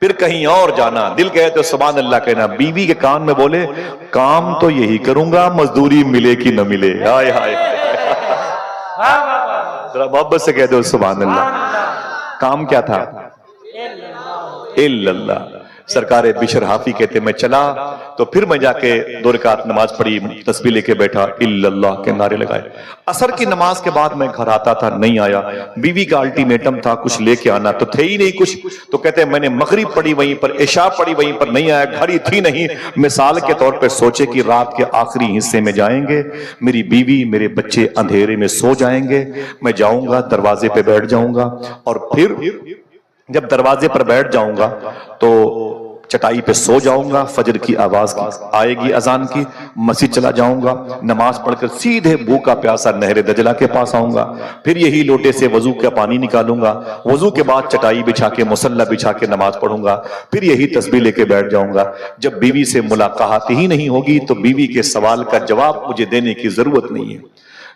پھر کہیں اور جانا. دل کہے تو سبحان اللہ کہنا. بیوی کے کان میں بولے کام تو یہی کروں گا, مزدوری ملے کہ نہ ملے. ہائے ہائے, ذرا محبت سے کہہ دو سبحان اللہ. کام کیا تھا؟ الا اللہ. سرکار بشر حافی کہتے میں چلا تو پھر میں جا کے 2 رکعت نماز پڑھی, تسبیح لے کے بیٹھا, الا اللہ کے نعرے لگائے. عصر کی نماز کے بعد میں گھر آتا تھا, نہیں آیا. بیوی کا الٹیمیٹم تھا کچھ لے کے آنا, تو تھے ہی نہیں کچھ. تو کہتے ہیں میں نے مغرب پڑھی وہیں پر, عشاء پڑھی وہیں پر, نہیں آیا. گھڑی تھی نہیں. مثال کے طور پہ سوچے کہ رات کے آخری حصے میں جائیں گے, میری بیوی میرے بچے اندھیرے میں سو جائیں گے, میں جاؤں گا دروازے پہ بیٹھ جاؤں گا, اور پھر جب دروازے پر بیٹھ جاؤں گا تو چٹائی پہ سو جاؤں گا, فجر کی آواز آئے گی اذان کی, مسجد چلا جاؤں گا, نماز پڑھ کر سیدھے بھوکا پیاسا نہر دجلہ کے پاس آؤں گا, پھر یہی لوٹے سے وضو کا پانی نکالوں گا, وضو کے بعد چٹائی بچھا کے مصلی بچھا کے نماز پڑھوں گا, پھر یہی تسبیح لے کے بیٹھ جاؤں گا. جب بیوی سے ملاقات ہی نہیں ہوگی تو بیوی کے سوال کا جواب مجھے دینے کی ضرورت نہیں ہے.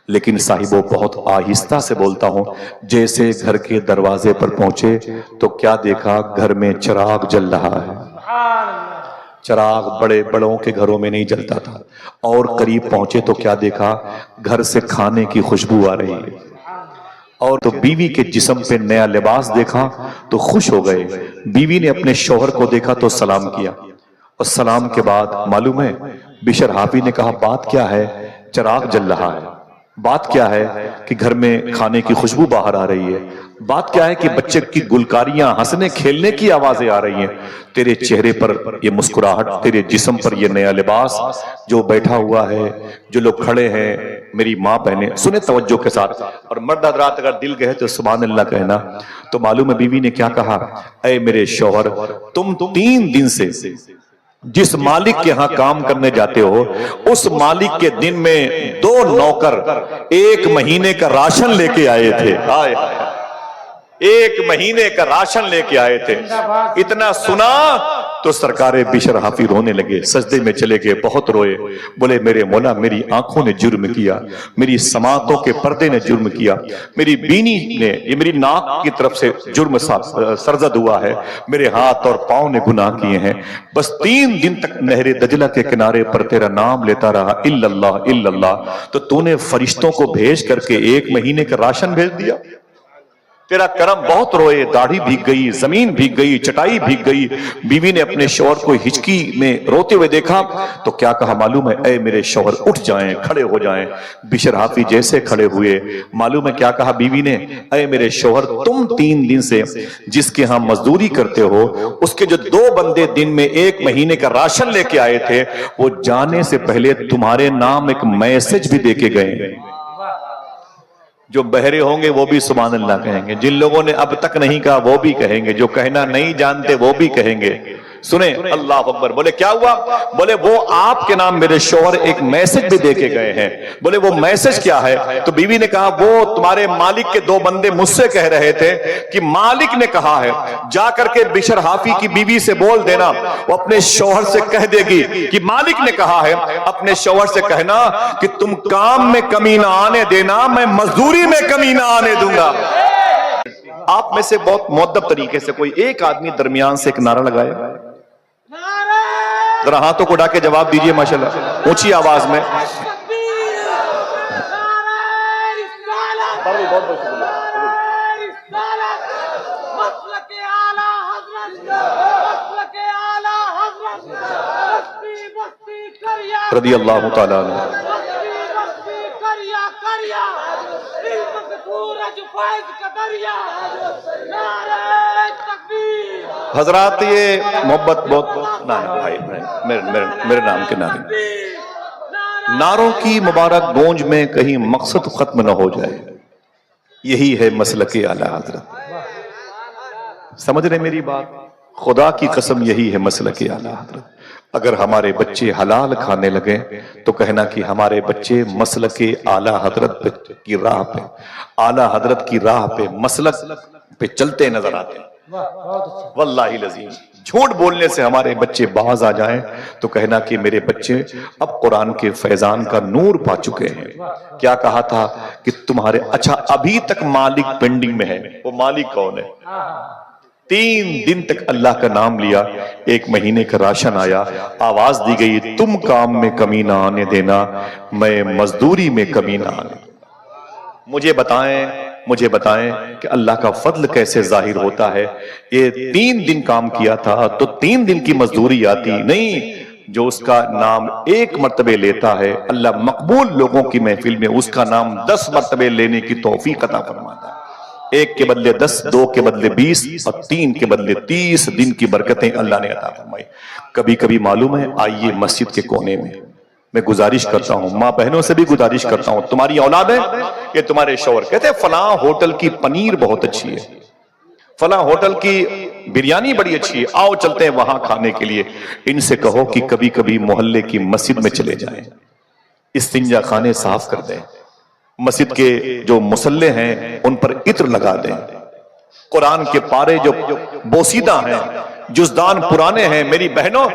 لیکن صاحبوں بہت آہستہ سے بولتا ہوں, جیسے گھر کے دروازے پر پہنچے تو کیا دیکھا؟ گھر میں چراغ جل رہا ہے. چراغ بڑے بڑوں کے گھروں میں نہیں جلتا تھا. اور قریب پہنچے تو کیا دیکھا؟ گھر سے کھانے کی خوشبو آ رہی ہے. اور تو بیوی کے جسم پہ نیا لباس دیکھا تو خوش ہو گئے. بیوی نے اپنے شوہر کو دیکھا تو سلام کیا, اور سلام کے بعد معلوم ہے بشر حافی نے کہا بات کیا ہے؟ چراغ جل رہا ہے. بات کیا ہے کہ گھر میں کھانے کی خوشبو باہر آ رہی ہے. بات کیا ہے کہ بچے کی گلکاریاں, ہنسنے کھیلنے کی آوازیں آ رہی ہیں. تیرے چہرے پر یہ مسکراہٹ, تیرے جسم پر یہ نیا لباس, جو بیٹھا ہوا ہے, جو لوگ کھڑے ہیں, میری ماں بہنیں. سنیں توجہ کے ساتھ, اور مرد حضرات اگر دل کہے تو سبحان اللہ کہنا. تو معلوم ہے بیوی نے کیا کہا؟ اے میرے شوہر, تم 3 دن سے جس مالک کے ہاں کام کرنے جاتے ہو, اس مالک کے دن میں 2 نوکر 1 مہینے کا راشن لے کے آئے تھے. 1 مہینے کا راشن لے کے آئے تھے. اتنا سنا تو سرکار بشر حافی رونے لگے, سجدے میں چلے گئے, بہت روئے. بولے میرے مولا, میری آنکھوں نے جرم کیا, میری سماعتوں کے پردے نے جرم کیا, میری بینی نے, یہ میری ناک کی طرف سے جرم سرزد ہوا ہے, میرے ہاتھ اور پاؤں نے گناہ کیے ہیں. بس 3 دن تک نہر دجلہ کے کنارے پر تیرا نام لیتا رہا, الا اللہ الا اللہ, تو تو نے فرشتوں کو بھیج کر کے 1 مہینے کا راشن بھیج دیا. تیرا کرم. بہت روئے, داڑھی بھیگ گئی, زمین بھیگ گئی, چٹائی بھیگ گئی. بیوی نے اپنے شوہر کو ہچکی میں روتے ہوئے دیکھا تو کیا کہا معلوم ہے؟ اے میرے شوہر اٹھ جائیں, کھڑے ہو جائیں. بشر حافی جیسے کھڑے ہوئے, معلوم ہے کیا کہا بیوی نے؟ اے میرے شوہر, تم 3 دن سے جس کے ہاں مزدوری کرتے ہو, اس کے جو 2 بندے دن میں 1 مہینے کا راشن لے کے آئے تھے, وہ جانے سے پہلے تمہارے نام ایک میسج بھی دے کے گئے. جو بہرے ہوں گے وہ بھی سبحان اللہ کہیں گے، جن لوگوں نے اب تک نہیں کہا وہ بھی کہیں گے، جو کہنا نہیں جانتے وہ بھی کہیں گے۔ سنیں اللہ اکبر، بولے کیا ہوا؟ بولے وہ آپ کے نام میرے شوہر ایک میسج بھی دے کے گئے ہیں۔ بولے وہ میسج کیا ہے؟ تو بیوی نے کہا وہ تمہارے مالک کے دو بندے مجھ سے کہہ رہے تھے کہ مالک نے کہا ہے جا کر کے بشر حافی کی بیوی سے بول دینا، وہ اپنے شوہر سے کہہ دے گی کہ مالک نے کہا ہے اپنے شوہر سے کہنا کہ تم کام میں کمی نہ آنے دینا، میں مزدوری میں کمی نہ آنے دوں گا۔ آپ میں سے بہت مؤدب طریقے سے کوئی ایک آدمی درمیان سے ایک نعرہ لگائے، ذرا ہاتھوں کو اٹھا کے جواب دیجئے ماشاءاللہ اونچی آواز میں۔ رضی اللہ تعالیٰ عنہ۔ حضرات یہ محبت بہت نہ بھائی میرے نام کے نعروں کی مبارک گونج میں کہیں مقصد ختم نہ ہو جائے، یہی ہے مسلک اعلی حضرت۔ سمجھ رہے میری بات؟ خدا کی قسم یہی ہے مسلک اعلی حضرت۔ اگر ہمارے بچے حلال کھانے لگے تو کہنا کہ ہمارے بچے مسلک اعلی حضرت کی راہ پہ، اعلی حضرت کی راہ پہ، مسلک پہ چلتے نظر آتے ہیں۔ واللہ العظیم جھوٹ بولنے سے ہمارے بچے باز آ جائیں تو کہنا کہ میرے بچے اب قرآن کے فیضان کا نور پا چکے ہیں۔ کیا کہا تھا کہ تمہارے اچھا ابھی تک مالک پینڈنگ میں ہے، وہ مالک کون ہے؟ 3 دن تک اللہ کا نام لیا، 1 مہینے کا راشن آیا، آواز دی گئی تم کام میں کمی نہ آنے دینا، میں مزدوری میں کمی نہ آنے دینا۔ مجھے بتائیں کہ اللہ کا فضل کیسے ظاہر ہوتا ہے؟ یہ 3 دن کام کیا تھا تو 3 دن کی مزدوری آتی نہیں۔ جو اس کا نام 1 مرتبہ لیتا ہے اللہ مقبول لوگوں کی محفل میں اس کا نام 10 مرتبہ لینے کی توفیق عطا فرماتا ہے۔ 1 کے بدلے 10، 2 کے بدلے 20 اور 3 کے بدلے 30 دن کی برکتیں اللہ نے عطا فرمائی۔ کبھی کبھی معلوم ہے آئیے مسجد کے کونے میں گزارش کرتا ہوں، ماں بہنوں سے بھی گزارش کرتا ہوں، تمہاری اولاد ہے یہ تمہارے شوہر کہتے ہیں فلاں ہوٹل کی پنیر بہت اچھی ہے، فلاں ہوٹل کی بریانی بڑی اچھی ہے، آؤ چلتے ہیں وہاں کھانے کے لیے۔ ان سے کہو کہ کبھی کبھی محلے کی مسجد میں چلے جائیں، استنجا خانے صاف کر دیں، مسجد کے جو مصلے ہیں ان پر عطر لگا دیں، قرآن کے پارے جو بوسیدہ ہیں، جزدان پرانے ہیں، میری بہنوں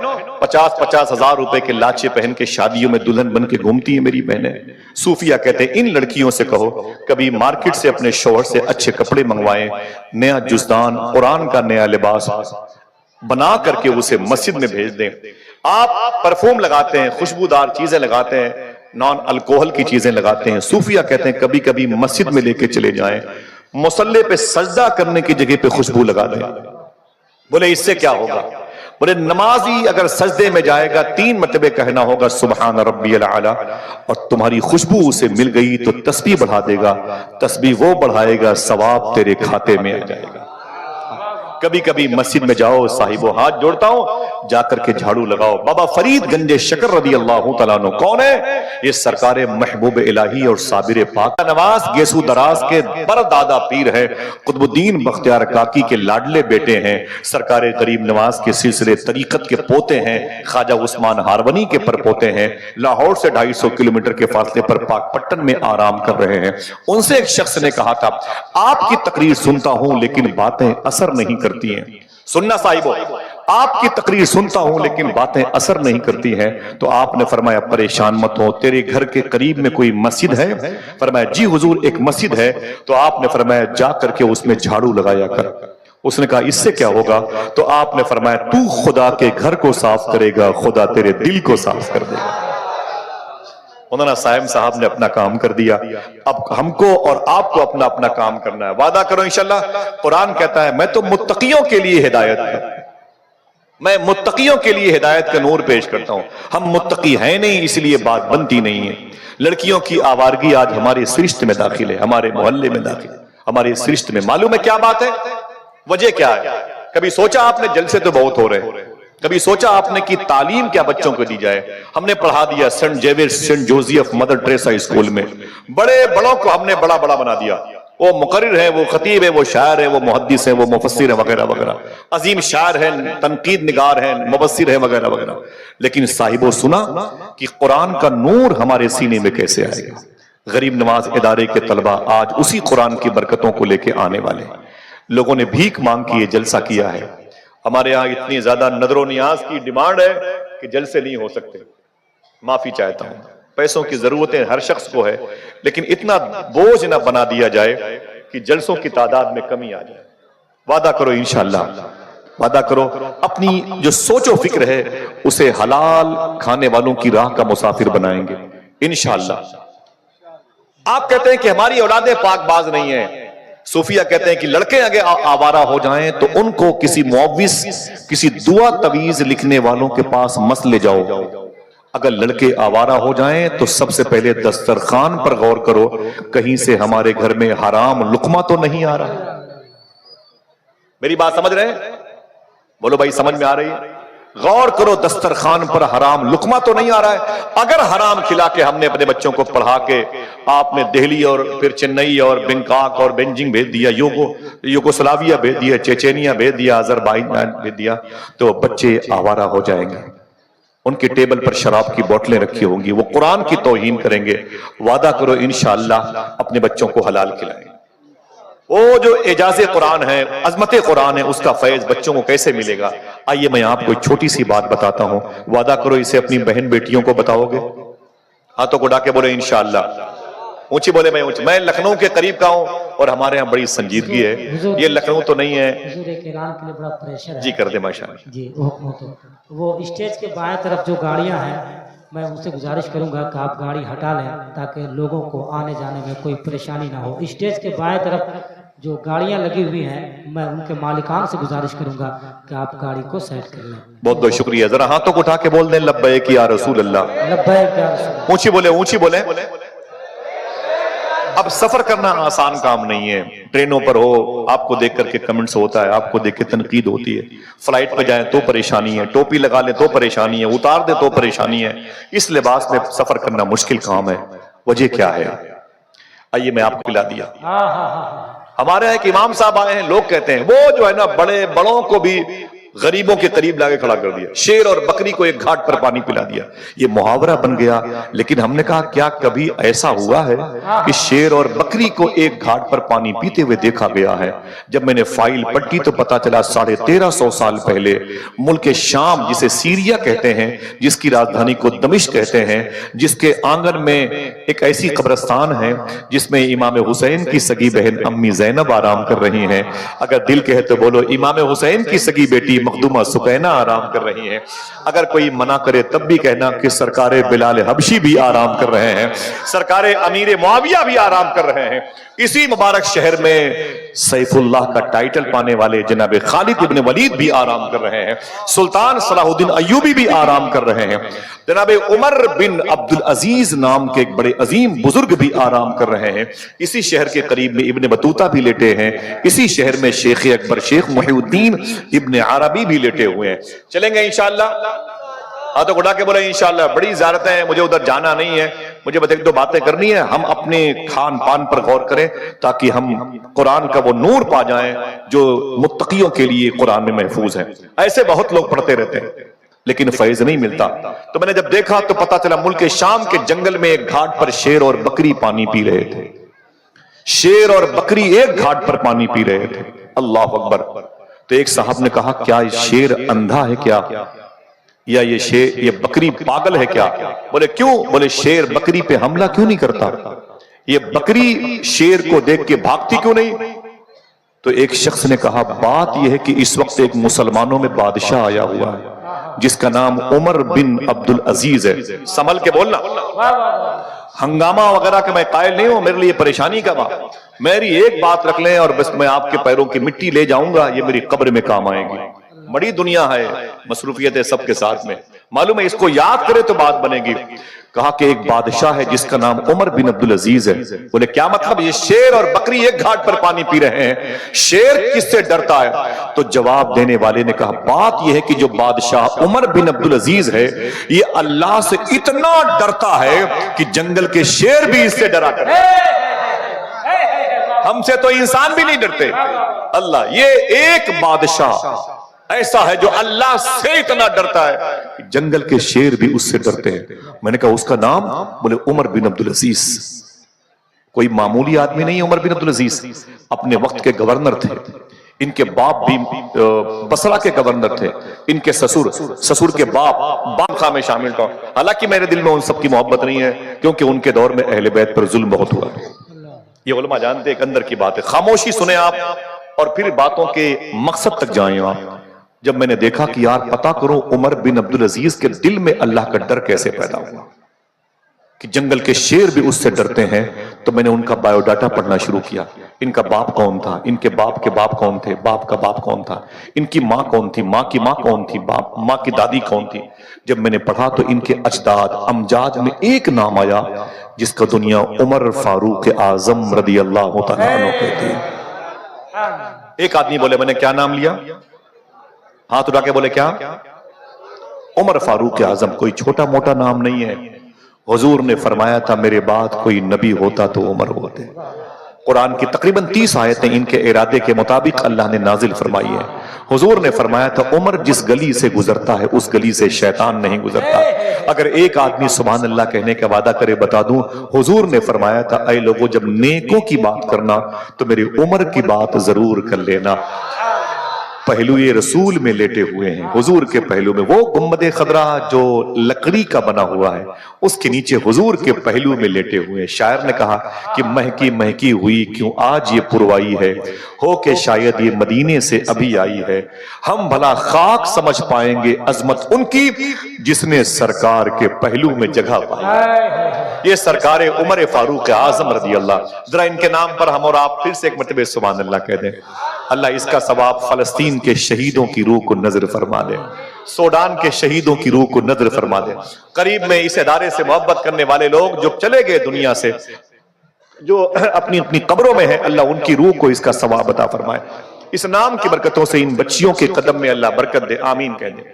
50-50 ہزار روپے کے لاچے پہن کے شادیوں میں دلہن بن کے گھومتی ہیں میری بہنیں۔ صوفیہ کہتے ہیں ان لڑکیوں سے کہو کبھی مارکیٹ سے اپنے شوہر سے اچھے کپڑے منگوائیں، نیا جزدان قرآن کا نیا لباس بنا کر کے اسے مسجد میں بھیج دیں۔ آپ پرفیوم لگاتے ہیں، خوشبودار چیزیں لگاتے ہیں، نان الکوہل کی چیزیں لگاتے ہیں، صوفیہ کہتے ہیں کبھی کبھی مسجد میں لے کے چلے جائیں، مصلے پہ سجدہ کرنے کی جگہ پہ خوشبو لگا دیں۔ بولے اس سے کیا ہوگا؟ بولے نمازی اگر سجدے میں جائے گا 3 مرتبہ کہنا ہوگا سبحان ربی الاعلی، اور تمہاری خوشبو اسے مل گئی تو تسبیح بڑھا دے گا، تسبیح وہ بڑھائے گا ثواب تیرے کھاتے میں آ جائے گا۔ کبھی کبھی مسجد میں جاؤ، صاحبو ہاتھ جوڑتا ہوں، جا کر کے جھاڑو لگاؤ۔ بابا فرید گنج شکر رضی اللہ تعالیٰ عنہ کون ہے؟ یہ سرکار محبوب الہی اور صابر پاک نواز گیسو دراز کے بردادا پیر ہے، قطب الدین بختیار کاکی کے لاڈلے بیٹے ہیں، سرکار غریب نواز کے سلسلے طریقت کے پوتے ہیں، خواجہ عثمان ہارونی کے پرپوتے ہیں، لاہور سے 250 کلومیٹر کے فاصلے پر پاک پٹن میں آرام کر رہے ہیں۔ ان سے ایک شخص نے کہا تھا آپ کی تقریر سنتا ہوں لیکن باتیں اثر نہیں کرتی ہیں۔ سننا صاحبو، آپ کی تقریر سنتا ہوں لیکن باتیں اثر نہیں کرتی ہیں۔ تو آپ نے فرمایا پریشان مت ہو، تیرے گھر کے قریب میں کوئی مسجد ہے؟ فرمایا جی حضور ایک مسجد ہے۔ تو آپ نے فرمایا جا کر کے اس میں جھاڑو لگایا کر۔ اس نے کہا اس سے کیا ہوگا؟ تو آپ نے فرمایا تو خدا کے گھر کو صاف کرے گا، خدا تیرے دل کو صاف کر دے گا۔ مولانا صاحب صاحب نے اپنا کام کر دیا، اب ہم کو اور آپ کو اپنا اپنا کام کرنا ہے۔ وعدہ کرو انشاءاللہ۔ قرآن کہتا ہے میں تو متقیوں کے لیے ہدایت ہے، میں متقیوں کے لیے ہدایت کا نور پیش کرتا ہوں۔ ہم متقی ہیں نہیں اس لیے بات بنتی نہیں ہے۔ لڑکیوں کی آوارگی آج ہمارے سرشت میں داخل ہے، ہمارے محلے میں داخل ہے، ہمارے سرشت میں۔ معلوم ہے کیا بات ہے؟ وجہ کیا ہے؟ کبھی سوچا آپ نے؟ جلسے تو بہت ہو رہے ہیں، کبھی سوچا آپ نے کہ تعلیم کیا بچوں کو دی جائے؟ ہم نے پڑھا دیا Saint Xavier Saint Joseph Mother Teresa school میں، بڑے بڑوں کو ہم نے بڑا بڑا بنا دیا، وہ مقرر ہے، وہ خطیب ہے، وہ شاعر ہے، وہ محدث ہے، وہ مفسر ہے وغیرہ وغیرہ، عظیم شاعر ہیں، تنقید نگار ہیں، مبصر ہیں وغیرہ وغیرہ، لیکن صاحبو سنا کہ قرآن کا نور ہمارے سینے میں کیسے آئے گا؟ غریب نواز ادارے کے طلبہ آج اسی قرآن کی برکتوں کو لے کے آنے والے ہیں۔ لوگوں نے بھیک مانگ کے یہ جلسہ کیا ہے، ہمارے ہاں اتنی زیادہ نظر و نیاز کی ڈیمانڈ ہے کہ جلسے نہیں ہو سکتے، معافی چاہتا ہوں، پیسوں کی ضرورتیں ہر شخص کو ہے، لیکن اتنا بوجھ نہ بنا دیا جائے کہ جلسوں کی تعداد میں کمی آ جائے۔ وعدہ کرو انشاءاللہ، وعدہ کرو اپنی جو سوچ و فکر ہے اسے حلال کھانے والوں کی راہ کا مسافر بنائیں گے انشاءاللہ۔ آپ کہتے ہیں کہ ہماری اولادیں پاک باز نہیں ہیں، صوفیہ کہتے ہیں کہ لڑکے اگر آوارہ ہو جائیں تو ان کو کسی معوذ، کسی دعا تویز لکھنے والوں کے پاس مس لے جاؤ۔ اگر لڑکے آوارہ ہو جائیں تو سب سے پہلے دسترخوان پر غور کرو، کہیں سے ہمارے گھر میں حرام لقمہ تو نہیں آ رہا۔ میری بات سمجھ رہے ہیں؟ بولو بھائی سمجھ میں آ رہی ہے؟ غور کرو دسترخوان پر حرام لقمہ تو نہیں آ رہا ہے۔ اگر حرام کھلا کے ہم نے اپنے بچوں کو پڑھا کے آپ نے دہلی اور پھر چنئی اور بینکاک اور بینجنگ بھیج دیا، یوگوسلاویہ بھیج دیا، چیچینیا بھیج دیا، آذربائیجان بھیج دیا، تو بچے آوارہ ہو جائیں گے، ان کے ٹیبل پر شراب کی بوتلیں رکھی ہوں گی، وہ قرآن کی توہین کریں گے۔ وعدہ کرو انشاءاللہ اپنے بچوں کو حلال کھلائیں گے۔ وہ جو اعجاز قرآن ہے، عظمت قرآن ہے، اس کا فیض بچوں کو کیسے ملے گا؟ آئیے میں آپ کو ایک چھوٹی سی بات بتاتا ہوں، وعدہ کرو اسے اپنی بہن بیٹیوں کو بتاؤ گے؟ ہاتھوں کو اٹھا کے بولے انشاءاللہ، اونچی بولے میں اونچی۔ میں لکھنؤ کے قریب کا ہوں اور ہمارے ہاں بڑی سنجیدگی ہے، یہ لکھنؤ تو نہیں ہے۔ حضور ایک اعلان کے لیے بڑا پریشر ہے۔ جی کر دے ماشاءاللہ۔ جی وہ اسٹیج کے بائیں طرف جو گاڑیاں ہیں، میں ان سے گزارش کروں گا کہ آپ گاڑی ہٹا لیں تاکہ لوگوں کو آنے جانے میں کوئی پریشانی نہ ہو۔ اسٹیج کے بائیں طرف جو گاڑیاں لگی ہوئی ہیں، میں ان کے مالکان سے گزارش کروں گا کہ آپ گاڑی کو سیٹ کر لیں۔ بہت بہت شکریہ، ذرا ہاتھوں کو اٹھا کے بول دیں لبیک یا رسول اللہ۔ لبیک یا رسول اللہ۔ اونچی بولے، اونچی بولے۔ اب سفر کرنا آسان کام نہیں ہے، ٹرینوں پر ہو، آپ کو دیکھ کر کے کمنٹس ہوتا ہے، آپ کو دیکھ کے تنقید ہوتی ہے، فلائٹ پہ جائیں تو پریشانی ہے، ٹوپی لگا لیں تو پریشانی ہے، اتار دے تو پریشانی ہے، اس لباس میں سفر کرنا مشکل کام ہے۔ وجہ کیا ہے؟ آئیے میں آپ کو پلا دیا۔ ہمارے ایک امام صاحب آئے ہیں، لوگ کہتے ہیں وہ جو ہے نا بڑے بڑوں کو بھی غریبوں کے قریب لا کے کھڑا کر دیا، شیر اور بکری کو ایک گھاٹ پر پانی پلا دیا، یہ محاورہ بن گیا۔ لیکن ہم نے کہا کیا کبھی ایسا ہوا ہے کہ شیر اور بکری کو ایک گھاٹ پر پانی پیتے ہوئے دیکھا گیا ہے؟ جب میں نے فائل پڑھی تو پتا چلا 1350 سال پہلے ملک شام، جسے سیریا کہتے ہیں، جس کی راجدھانی کو دمشق کہتے ہیں، جس کے آنگن میں ایک ایسی قبرستان ہے جس میں امام حسین کی سگی بہن امی زینب آرام کر رہی ہیں، اگر دل کہے تو بولو امام حسین کی سگی بیٹی مخدومہ سکینہ آرام کر رہی ہیں، اگر کوئی منع کرے تب بھی کہنا کہ سرکار بلال حبشی بھی آرام کر رہے ہیں، سرکار امیر معاویہ بھی آرام کر رہے ہیں۔ اسی مبارک شہر میں سیف اللہ کا ٹائٹل پانے والے جناب خالد ابن ولید بھی آرام کر رہے ہیں، سلطان صلاح الدین ایوبی بھی آرام کر رہے ہیں، جناب عمر بن عبدالعزیز نام کے ایک بڑے عظیم بزرگ بھی آرام کر رہے ہیں، اسی شہر کے قریب میں ابن بطوطہ بھی لیٹے ہیں، اسی شہر میں شیخ اکبر شیخ محی الدین ابن عربی بھی لیٹے ہوئے ہیں۔ چلیں گے انشاءاللہ؟ ہاتھوں کو اٹھا کے بولے انشاءاللہ۔ بڑی زیارتیں ہیں، مجھے ادھر جانا نہیں ہے، مجھے بس ایک دو باتیں کرنی ہے۔ ہم اپنے کھان پان پر غور کریں تاکہ ہم قرآن کا وہ نور پا جائیں جو متقیوں کے لیے قرآن میں محفوظ ہے۔ ایسے بہت لوگ پڑھتے رہتے ہیں لیکن فیض نہیں ملتا۔ تو میں نے جب دیکھا تو پتا چلا ملک شام کے جنگل میں ایک گھاٹ پر شیر اور بکری پانی پی رہے تھے، شیر اور بکری ایک گھاٹ پر پانی پی رہے تھے۔ اللہ اکبر۔ تو ایک صاحب نے کہا کیا شیر اندھا ہے کیا، یا یہ بکری پاگل ہے کیا؟ بولے کیوں؟ بولے شیر بکری پہ حملہ کیوں نہیں کرتا، یہ بکری شیر کو دیکھ کے بھاگتی کیوں نہیں؟ تو ایک شخص نے کہا بات یہ ہے کہ اس وقت ایک مسلمانوں میں بادشاہ آیا ہوا ہے جس کا نام عمر بن عبدالعزیز ہے۔ سنبھل کے بولنا، ہنگامہ وغیرہ کہ میں قائل نہیں ہوں، میرے لیے پریشانی کا وقت، میری ایک بات رکھ لیں اور بس میں آپ کے پیروں کی مٹی لے جاؤں گا، یہ میری قبر میں کام آئے گی۔ بڑی دنیا ہے، مصروفیتیں سب کے ساتھ میں، معلوم ہے اس کو یاد کرے تو بات بنے گی۔ کہا کہ ایک بادشاہ ہے جس کا نام عمر بن عبدالعزیز ہے۔ بولے کیا مطلب؟ یہ شیر اور بکری ایک گھاٹ پر پانی پی رہے ہیں، شیر کس سے ڈرتا ہے؟ تو جواب دینے والے نے کہا بات یہ ہے کہ جو بادشاہ عمر بن عبدالعزیز ہے یہ اللہ سے اتنا ڈرتا ہے کہ جنگل کے شیر بھی اس سے ڈرا کرتے ہیں، ہم سے تو انسان بھی نہیں ڈرتے۔ اللہ، یہ ایک بادشاہ ایسا ہے جو اللہ سے اتنا ڈرتا ہے کہ جنگل کے شیر بھی اس سے ڈرتے ہیں۔ میں نے کہا اس کا نام؟ بولے عمر بن عبدالعزیز۔ کوئی معمولی آدمی نہیں عمر بن عبدالعزیز، اپنے وقت کے گورنر تھے، ان کے باپ بھی بصرہ کے گورنر تھے، ان کے سسر کے باپ خواہ میں شامل تھا۔ حالانکہ میرے دل میں ان سب کی محبت نہیں ہے کیونکہ ان کے دور میں اہل بیت پر ظلم بہت ہوا۔ یہ علماء جانتے ایک اندر کی بات ہے، خاموشی سنیں آپ اور پھر باتوں کے مقصد تک جائیں آپ۔ جب میں نے دیکھا کہ یار پتا کرو عمر بن عبدالعزیز کے دل میں اللہ کا ڈر کیسے پیدا ہوا کہ جنگل کے شیر بھی اس سے ڈرتے ہیں، تو میں نے ان کا بایو ڈاٹا پڑھنا شروع کیا۔ ان کا باپ کون تھا، ان کے باپ کون تھے، باپ کا باپ کون تھا، ان کی ماں کون تھی، ماں کی ماں کون تھی، ماں کی دادی کون تھی۔ جب میں نے پڑھا تو ان کے اجداد امجاد میں ایک نام آیا جس کا دنیا عمر فاروق اعظم رضی اللہ تعالیٰ عنہ کہتے ہیں۔ ایک آدمی بولے میں نے کیا نام لیا؟ ہاتھ اٹھا کے بولے کیا؟ عمر فاروق اعظم۔ کوئی چھوٹا موٹا نام نہیں ہے۔ حضور نے فرمایا تھا میرے بعد کوئی نبی ہوتا تو عمر ہوتے۔ قرآن کی تقریباً 30 آیتیں ان کے ارادے کے مطابق اللہ نے نازل فرمائی ہے۔ حضور نے فرمایا تھا عمر جس گلی سے گزرتا ہے اس گلی سے شیطان نہیں گزرتا۔ اگر ایک آدمی سبحان اللہ کہنے کا وعدہ کرے بتا دوں، حضور نے فرمایا تھا اے لوگوں جب نیکوں کی بات کرنا تو میری عمر کی بات ضرور کر لینا۔ پہلو یہ رسول میں لیٹے ہوئے ہیں، حضور کے پہلو میں وہ گنبد خضرا جو لکڑی کا بنا ہوا ہے اس کے نیچے حضور کے پہلو میں لیٹے ہوئے ہیں۔ شاعر نے کہا کہ مہکی مہکی ہوئی کیوں آج یہ پروائی ہے، ہو کہ شاید یہ مدینے سے ابھی آئی ہے، ہم بھلا خاک سمجھ پائیں گے عظمت ان کی جس نے سرکار کے پہلو میں جگہ پائی۔ یہ سرکار عمر فاروق اعظم رضی اللہ۔ ذرا ان کے نام پر ہم اور آپ پھر سے ایک مرتبہ سبحان اللہ کہہ دیں۔ اللہ اس کا ثواب فلسطین کے شہیدوں کی روح کو نظر فرما دے، سوڈان کے شہیدوں کی روح کو نظر فرما دے۔ قریب میں اس ادارے سے محبت کرنے والے لوگ جو چلے گئے دنیا سے، جو اپنی اپنی قبروں میں ہیں، اللہ ان کی روح کو اس کا ثواب عطا فرمائے۔ اس نام کی برکتوں سے ان بچیوں کے قدم میں اللہ برکت دے، آمین کہہ دیں۔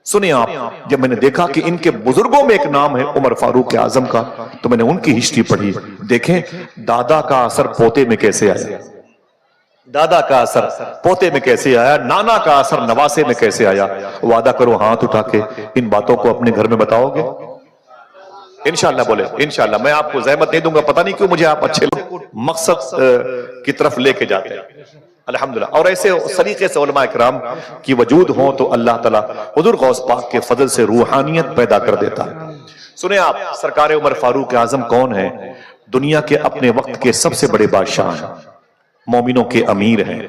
سنیں آپ، جب میں نے دیکھا کہ ان کے بزرگوں میں ایک نام ہے عمر فاروق اعظم کا تو میں نے ان کی ہسٹری پڑھی۔ دیکھیں دادا کا اثر پوتے میں کیسے آیا، دادا کا اثر پوتے میں کیسے آیا، نانا کا اثر نواسے میں کیسے آیا۔ وعدہ کرو ہاتھ اٹھا کے ان باتوں کو اپنے گھر میں بتاؤ گے؟ انشاءاللہ بولے انشاءاللہ۔ میں آپ کو زحمت نہیں دوں گا، پتہ نہیں کیوں مجھے آپ اچھے مقصد کی طرف لے کے جاتے ہیں الحمدللہ۔ اور ایسے سلیقے سے علماء اکرام کی وجود ہوں تو اللہ تعالیٰ حضور غوث پاک کے فضل سے روحانیت پیدا کر دیتا ہے۔ سنیں آپ، سرکار عمر فاروق اعظم کون ہے؟ دنیا کے اپنے وقت کے سب سے بڑے بادشاہ ہیں، مومنوں کے امیر ہیں۔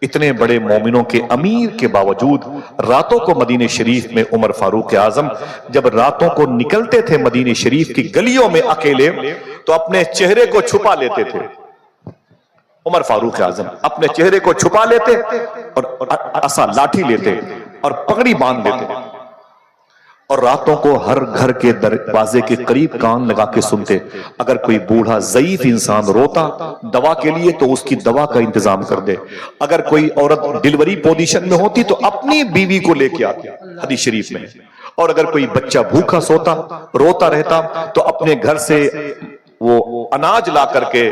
اتنے بڑے مومنوں کے امیر کے باوجود راتوں کو مدینہ شریف میں عمر فاروق اعظم جب راتوں کو نکلتے تھے مدینہ شریف کی گلیوں میں اکیلے تو اپنے چہرے کو چھپا لیتے تھے۔ عمر فاروق اعظم اپنے چہرے کو چھپا لیتے اور عصا لاٹھی لیتے اور پگڑی باندھ لیتے اور راتوں کو ہر گھر کے دروازے کے قریب کان لگا کے سنتے۔ اگر کوئی بوڑھا ضعیف انسان روتا دوا کے لیے تو اس کی دوا کا انتظام کر دے، اگر کوئی عورت ڈیلیوری پوزیشن میں ہوتی تو اپنی بیوی کو لے کے آتی، حدیث شریف میں۔ اور اگر کوئی بچہ بھوکا سوتا روتا رہتا تو اپنے گھر سے وہ اناج لا کر کے،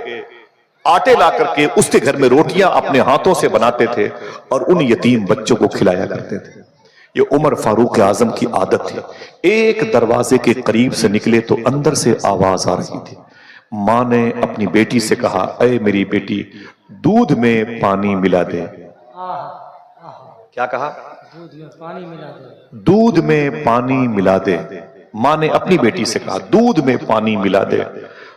آٹے لا کر کے اس کے گھر میں روٹیاں اپنے ہاتھوں سے بناتے تھے اور ان یتیم بچوں کو کھلایا کرتے تھے۔ یہ عمر فاروق اعظم کی عادت تھی۔ ایک دروازے کے قریب سے نکلے تو اندر سے آواز آ رہی تھی۔ ماں نے اپنی بیٹی سے کہا اے میری بیٹی دودھ میں پانی ملا دے۔ کیا کہا؟ دودھ میں پانی ملا دے۔ ماں نے اپنی بیٹی سے کہا دودھ میں پانی ملا دے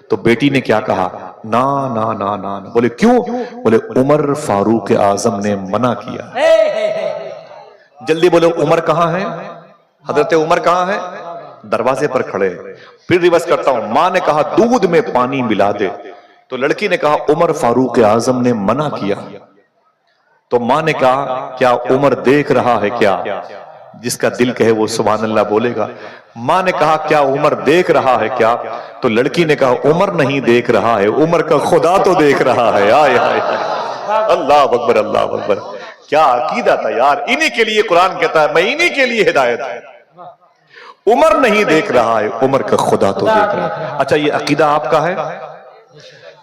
تو بیٹی نے کیا کہا؟ نا نا نا نا۔ بولے کیوں؟ بولے عمر فاروق اعظم نے منع کیا۔ جلدی بولو عمر کہاں ہے؟ حضرت عمر کہاں ہے؟ دروازے پر کھڑے۔ پھر ریورس کرتا ہوں، ماں نے کہا دودھ میں پانی ملا دے تو لڑکی نے کہا عمر فاروق اعظم نے منع کیا۔ تو ماں نے کہا کیا عمر دیکھ رہا ہے کیا؟ جس کا دل کہے وہ سبحان اللہ بولے گا. ماں نے کہا کیا عمر دیکھ رہا ہے کیا؟ تو لڑکی نے کہا عمر نہیں دیکھ رہا ہے، عمر کا خدا تو دیکھ رہا ہے. آئے آئے اللہ اکبر اللہ اکبر. کیا عقیدہ تھا یار. انہی کے لیے قرآن کہتا ہے میں انہی کے لیے ہدایت. عمر نہیں دیکھ رہا ہے، عمر کا خدا تو دیکھ رہا ہے. اچھا یہ عقیدہ آپ کا ہے؟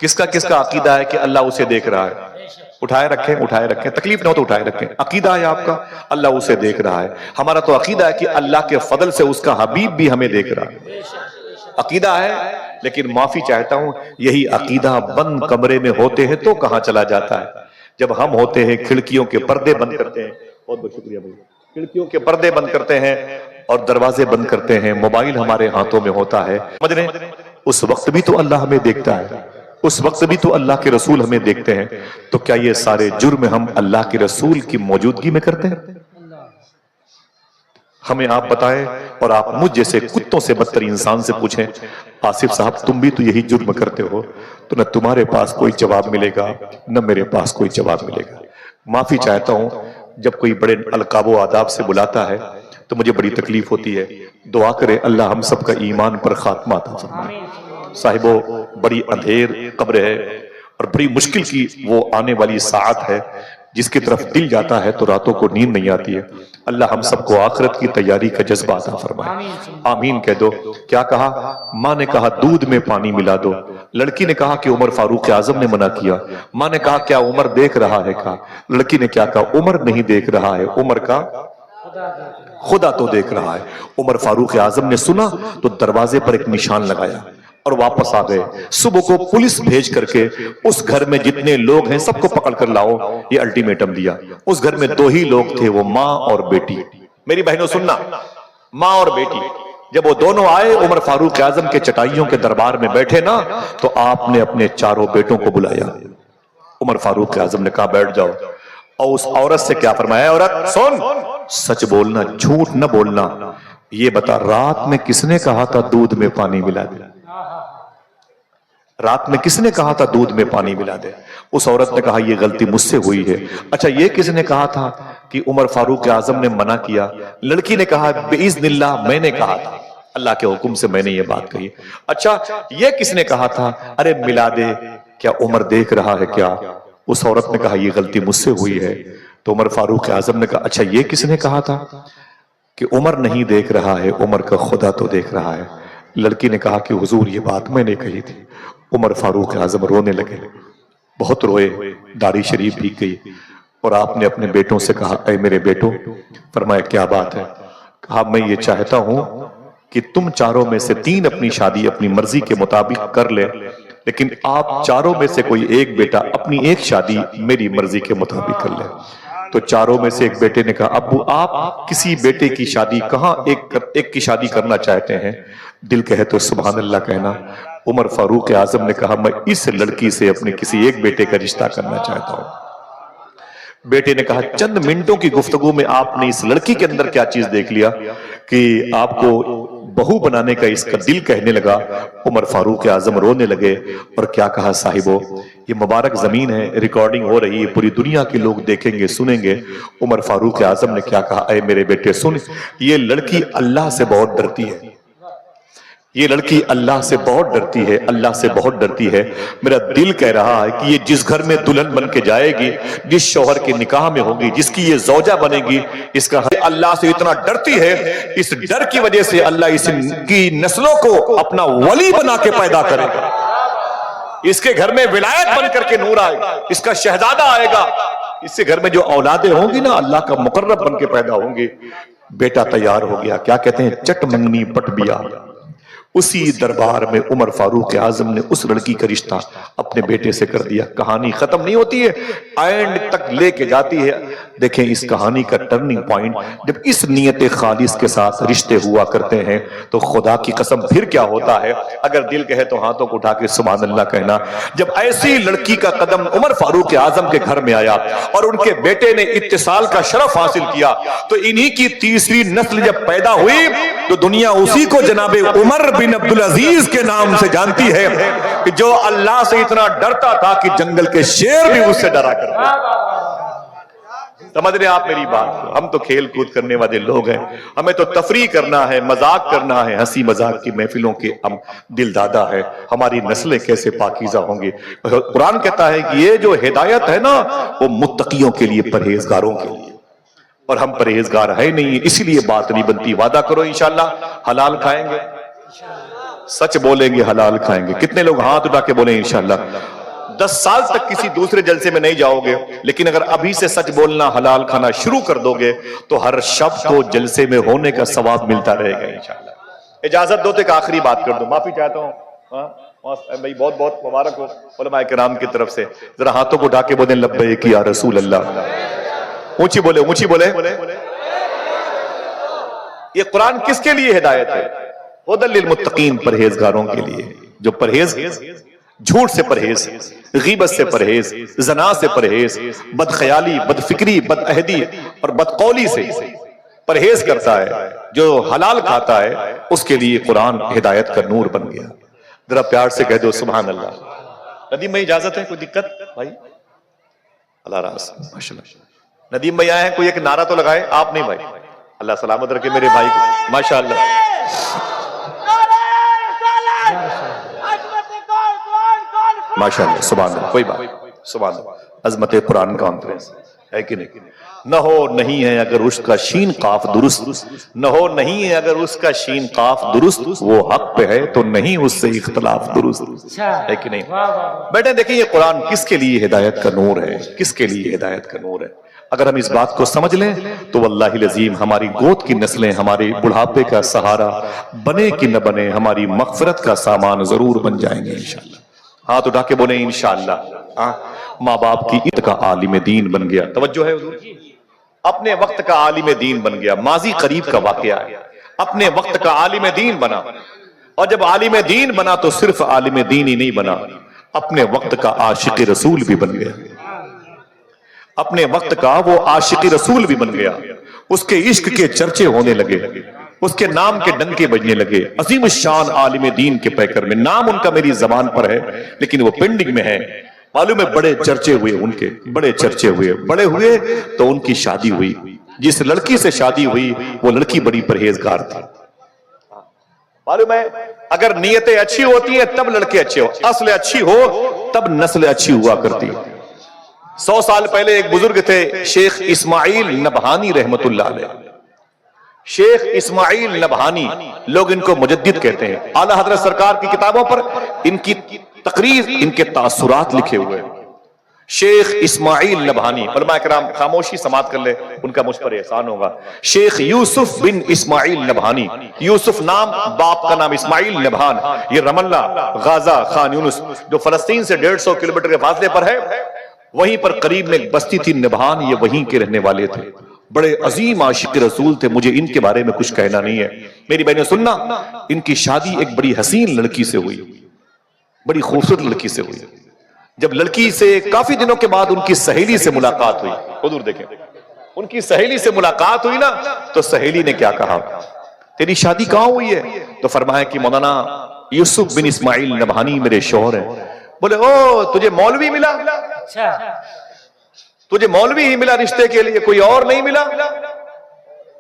کس کا عقیدہ ہے کہ اللہ اسے دیکھ رہا ہے؟ اٹھائے رکھیں، تکلیف نہ ہو تو اٹھائے رکھیں. عقیدہ ہے آپ کا اللہ اسے دیکھ رہا ہے. ہمارا تو عقیدہ ہے کہ اللہ کے فضل سے اس کا حبیب بھی ہمیں دیکھ رہا ہے. عقیدہ ہے. لیکن معافی چاہتا ہوں یہی عقیدہ بند کمرے میں ہوتے ہیں تو کہاں چلا جاتا ہے. جب ہم ہوتے ہیں کھڑکیوں کے پردے بند کرتے ہیں، بہت بہت شکریہ بھائی، کھڑکیوں کے پردے بند کرتے ہیں اور دروازے بند کرتے ہیں، موبائل ہمارے ہاتھوں میں ہوتا ہے، اس وقت بھی تو اللہ ہمیں دیکھتا ہے، اس وقت بھی تو اللہ کے رسول ہمیں دیکھتے ہیں. تو کیا یہ سارے جرم ہم اللہ کے رسول کی موجودگی میں کرتے ہیں؟ ہمیں آپ بتائیں. اور آپ مجھ جیسے کتوں سے بدتر انسان سے پوچھیں آصف صاحب تم بھی تو یہی جرم کرتے ہو، تو نہ تمہارے پاس کوئی جواب ملے گا نہ میرے پاس کوئی جواب ملے گا. معافی چاہتا ہوں جب کوئی بڑے القاب و آداب سے بلاتا ہے تو مجھے بڑی تکلیف ہوتی ہے. دعا کرے اللہ ہم سب کا ایمان پر خاتمہ عطا فرمائے. صاحبو بڑی اندھیر قبر ہے اور بڑی مشکل کی وہ آنے والی ساعت ہے جس کی طرف دل جاتا ہے تو راتوں کو نیند نہیں آتی ہے. اللہ ہم سب کو آخرت کی تیاری کا جذبہ عطا فرمائے. آمین کہہ دو. کیا کہا؟ ماں نے کہا دودھ میں پانی ملا دو. لڑکی نے کہا کہ عمر فاروق اعظم نے منع کیا. ماں نے کہا کیا عمر دیکھ رہا ہے؟ کہا. لڑکی نے کیا کہا؟ عمر نہیں دیکھ رہا ہے، عمر کا خدا تو دیکھ رہا ہے. عمر فاروق اعظم نے سنا تو دروازے پر ایک نشان لگایا اور واپس آ گئے. صبح کو پولیس بھیج کر کے اس گھر میں جتنے لوگ ہیں سب کو پکڑ کر لاؤ، یہ الٹیمیٹم دیا. اس گھر میں دو ہی لوگ تھے، وہ ماں اور بیٹی. میری بہنوں سننا، ماں اور بیٹی. جب وہ دونوں آئے عمر فاروق اعظم کے چٹائیوں کے دربار میں بیٹھے نا تو آپ نے اپنے چاروں بیٹوں کو بلایا. عمر فاروق اعظم نے کہا بیٹھ جاؤ. اور اس عورت سے کیا فرمایا؟ عورت سن، سچ بولنا، جھوٹ نہ بولنا. یہ بتا رات میں کس نے کہا تھا دودھ میں پانی ملا دے؟ رات میں کس نے کہا تھا دودھ میں پانی ملا دے؟ اس عورت نے کہا یہ غلطی مجھ سے ہوئی ہے. اچھا یہ کس نے کہا تھا کہ عمر فاروق اعظم نے منع کیا؟ لڑکی نے کہا باذن اللہ میں نے کہا تھا، اللہ کے حکم سے میں نے یہ بات کہی. اچھا یہ کس نے کہا تھا؟ ارے ملا دے. کیا عمر دیکھ رہا ہے کیا؟ اس عورت نے کہا یہ غلطی مجھ سے ہوئی ہے. تو عمر فاروق اعظم نے کہا اچھا یہ کس نے کہا تھا کہ عمر نہیں دیکھ رہا ہے، عمر کا خدا تو دیکھ رہا ہے؟ لڑکی نے کہا کہ حضور یہ بات میں نے کہی تھی. عمر فاروق اعظم رونے لگے، بہت روئے، داڑھی شریف بھیگ گئی. اور آپ نے اپنے بیٹوں سے کہا اے میرے بیٹوں. فرمایا کیا بات ہے؟ کہا میں یہ چاہتا ہوں کہ تم چاروں میں سے تین اپنی شادی اپنی مرضی کے مطابق کر لے، لیکن آپ چاروں میں سے کوئی ایک بیٹا اپنی ایک شادی میری مرضی کے مطابق کر لے. تو چاروں میں سے ایک بیٹے نے کہا ابو آپ کسی بیٹے کی شادی کہاں ایک کی شادی کرنا چاہتے ہیں؟ دل کہے تو سبحان اللہ کہنا. عمر فاروق اعظم نے کہا میں اس لڑکی سے اپنے کسی ایک بیٹے کا رشتہ کرنا چاہتا ہوں. بیٹے نے کہا چند منٹوں کی گفتگو میں آپ نے اس لڑکی کے اندر کیا چیز دیکھ لیا کہ آپ کو بہو بنانے کا اس کا دل کہنے لگا. عمر فاروق اعظم رونے لگے اور کیا کہا صاحبو یہ مبارک زمین ہے، ریکارڈنگ ہو رہی ہے، پوری دنیا کے لوگ دیکھیں گے سنیں گے. عمر فاروق اعظم نے کیا کہا اے میرے بیٹے سن، یہ لڑکی اللہ سے بہت ڈرتی ہے، یہ لڑکی اللہ سے بہت ڈرتی ہے، اللہ سے بہت ڈرتی ہے. میرا دل کہہ رہا ہے کہ یہ جس گھر میں دلہن بن کے جائے گی، جس شوہر کے نکاح میں ہوگی، جس کی یہ زوجہ بنے گی، اس کا اللہ سے اتنا ڈرتی ہے، اس ڈر کی وجہ سے اللہ اس کی نسلوں کو اپنا ولی بنا کے پیدا کرے گا. اس کے گھر میں ولایت بن کر کے نور آئے گا، اس کا شہزادہ آئے گا. اس سے گھر میں جو اولادیں ہوں گی نا اللہ کا مقرب بن کے پیدا ہوں گے. بیٹا تیار ہو گیا، کیا کہتے ہیں چٹ منگنی پٹ بیا. اسی دربار میں عمر فاروق اعظم نے اس لڑکی کا رشتہ اپنے بیٹے سے کر دیا. کہانی ختم نہیں ہوتی ہے، اینڈ تک لے کے جاتی ہے. دیکھیں اس کہانی کا ٹرننگ پوائنٹ جب اس نیت خالص کے ساتھ رشتے ہوا کرتے ہیں تو خدا کی قسم پھر کیا ہوتا ہے. اگر دل کہے تو ہاتھوں کو اٹھا کے سبحان اللہ کہنا. جب ایسی لڑکی کا قدم عمر فاروق اعظم کے گھر میں آیا اور ان کے بیٹے نے اتصال کا شرف حاصل کیا تو انہی کی تیسری نسل جب پیدا ہوئی تو دنیا اسی کو جناب عمر بن عبدالعزیز کے نام سے جانتی ہے کہ جو اللہ سے اتنا ڈرتا تھا کہ جنگل کے شیر بھی اس سے ڈرا کرتے. سمجھ رہے آپ میری بات کو؟ ہم تو کھیل کود کرنے والے لوگ ہیں، ہمیں تو تفریح کرنا ہے، مذاق کرنا ہے، ہنسی مذاق کی محفلوں کے ہم دل دادا ہے، ہماری نسلیں کیسے پاکیزہ ہوں گی؟ قرآن کہتا ہے کہ یہ جو ہدایت ہے نا وہ متقیوں کے لیے، پرہیزگاروں کے لیے، اور ہم پرہیزگار ہے نہیں، اسی لیے بات نہیں بنتی۔ وعدہ کرو انشاءاللہ حلال کھائیں گے، سچ بولیں گے، حلال کھائیں گے۔ کتنے لوگ ہاتھ اٹھا کے بولیں انشاءاللہ؟ 10 سال تک کسی دوسرے جلسے میں نہیں جاؤ گے، لیکن اگر ابھی سے سچ بولنا، حلال کھانا شروع کر دو گے تو ہر شب کو جلسے میں ہونے کا ثواب ملتا رہے گا انشاءاللہ۔ اجازت دو تو ایک آخری بات کر دو، معافی چاہتا ہوں بھائی، بہت بہت مبارک ہو علماء کرام کی طرف سے۔ ذرا ہاتھوں کو اٹھا کے بولیں لبیک یا رسول اللہ، اونچی بولے، اونچی بولے۔ یہ قرآن کس کے لیے ہدایت ہے؟ ہدی للمتقین، پرہیزگاروں کے لیے، جو پرہیز، جھوٹ سے پرہیز، غیبت سے پرہیز، زنا سے پرہیز، بد خیالی، بد فکری، بد عہدی اور بد قولی سے پرہیز کرتا ہے، جو حلال کھاتا ہے، اس کے لیے قرآن ہدایت کا نور بن گیا۔ ذرا پیار سے کہہ دو سبحان اللہ۔ ندیم بھائی اجازت ہے؟ کوئی دقت بھائی؟ اللہ راز، ماشاءاللہ۔ ندیم بھائی آئے ہیں، کوئی ایک نعرہ تو لگائے، آپ نہیں بھائی؟ اللہ سلامت رکھے میرے بھائی کو، ماشاءاللہ۔ ماشاءاللہ، سبحان اللہ، کوئی بات، سبحان اللہ۔ عظمت قرآن کانفرنس ہے کہ نہیں؟ نہ ہو نہیں ہے اگر اس کا شین قاف درست، نہ ہو نہیں ہے اگر اس کا شین قاف درست، وہ حق پہ ہے تو نہیں اس سے اختلاف درست، ہے کہ نہیں؟ بیٹے دیکھیں یہ قرآن کس کے لیے ہدایت کا نور ہے، کس کے لیے ہدایت کا نور ہے؟ اگر ہم اس بات کو سمجھ لیں تو واللہ العظیم ہماری گود کی نسلیں ہماری بڑھاپے کا سہارا بنے کہ نہ بنے، ہماری مغفرت کا سامان ضرور بن جائیں گے انشاءاللہ۔ ہاتھ اٹھا کے بولیں انشاءاللہ۔ ماں باپ کی عزت کا عالم دین بن گیا، توجہ ہے حضور، اپنے وقت کا عالم دین بن گیا، ماضی قریب کا واقعہ ہے، اپنے وقت کا عالم دین بنا، اور جب عالم دین بنا تو صرف عالم دین ہی نہیں بنا، اپنے وقت کا عاشق رسول بھی بن گیا، اپنے وقت کا وہ عاشق رسول بھی بن گیا، اس کے عشق کے چرچے ہونے لگے، اس کے نام کے ڈنکے بجنے لگے، عظیم الشان عالم دین کے پیکر میں، نام ان کا میری زبان پر ہے لیکن وہ پینڈنگ میں ہے، معلوم ہے بڑے چرچے ہوئے ان کے، بڑے چرچے ہوئے، بڑے ہوئے تو ان کی شادی ہوئی، جس لڑکی سے شادی ہوئی وہ لڑکی بڑی پرہیزگار تھی۔ معلوم ہے اگر نیتیں اچھی ہوتی ہیں تب لڑکے اچھے ہو، اصل اچھی ہو تب نسل اچھی ہوا کرتی۔ 100 سال پہلے ایک بزرگ تھے شیخ اسماعیل نبہانی رحمت اللہ علیہ، شیخ اسماعیل نبہانی، لوگ ان کو مجدد کہتے ہیں، اعلیٰ حضرت سرکار کی کتابوں پر ان کی تقریر، ان کے تاثرات لکھے ہوئے۔ شیخ اسماعیل نبہانی، علماء کرام خاموشی سماعت کر لے، ان کا مجھ پر احسان ہوگا۔ شیخ یوسف بن اسماعیل نبہانی، یوسف نام، باپ کا نام اسماعیل نبہان، یہ رم اللہ غازہ خان یونس جو فلسطین سے 150 کلومیٹر کے فاصلے پر ہے، وہیں پر قریب میں ایک بستی تھی نبہان، یہ وہیں کے رہنے والے تھے، بڑے عظیم عاشق رسول تھے۔ مجھے ان کے بارے میں کچھ کہنا نہیں ہے، میری بہنیں سننا، ان کی شادی ایک بڑی حسین لڑکی سے ہوئی، بڑی خوبصورت لڑکی سے ہوئی۔ جب لڑکی سے کافی دنوں کے بعد ان کی سہیلی سے ملاقات ہوئی، حضور دیکھیں، ان کی سہیلی سے ملاقات ہوئی نا تو سہیلی نے کیا کہا، تیری شادی کہاں ہوئی ہے؟ تو فرمایا کہ مولانا یوسف بن اسماعیل نبہانی میرے شوہر ہیں۔ بولے او تجھے مولوی ملا؟ تجھے مولوی ہی ملا رشتے کے لیے، کوئی اور نہیں ملا؟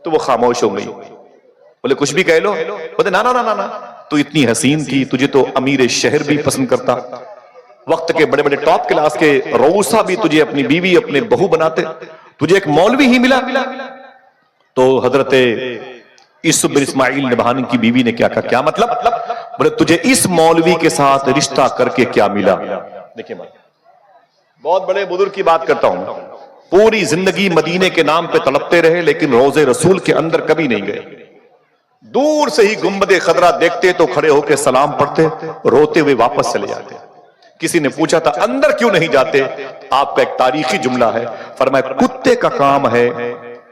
تو وہ خاموش ہو گئی۔ بولے کچھ بھی کہہ لو؟ بولے نا نا نا نا، تو اتنی حسین تھی، تجھے تو امیر شہر بھی پسند کرتا، وقت کے بڑے بڑے ٹاپ کلاس کے روسا بھی تجھے اپنی بیوی اپنے بہو بناتے، تجھے ایک مولوی ہی ملا؟ تو حضرت یوسف بن اسماعیل نبہانی کی بیوی نے کیا کہا، کیا مطلب؟ بولے تجھے اس مولوی کے ساتھ رشتہ کر کے کیا ملا؟ دیکھیں بہت بڑے بزرگ کی بات کرتا ہوں، پوری زندگی مدینے کے نام پہ تڑپتے رہے لیکن روضے رسول کے اندر کبھی نہیں گئے، دور سے ہی گنبد خضرا دیکھتے تو کھڑے ہو کے سلام پڑھتے، روتے ہوئے واپس چلے جاتے۔ کسی نے پوچھا تھا اندر کیوں نہیں جاتے؟ آپ کا ایک تاریخی جملہ ہے، فرمایا کتے کا کام ہے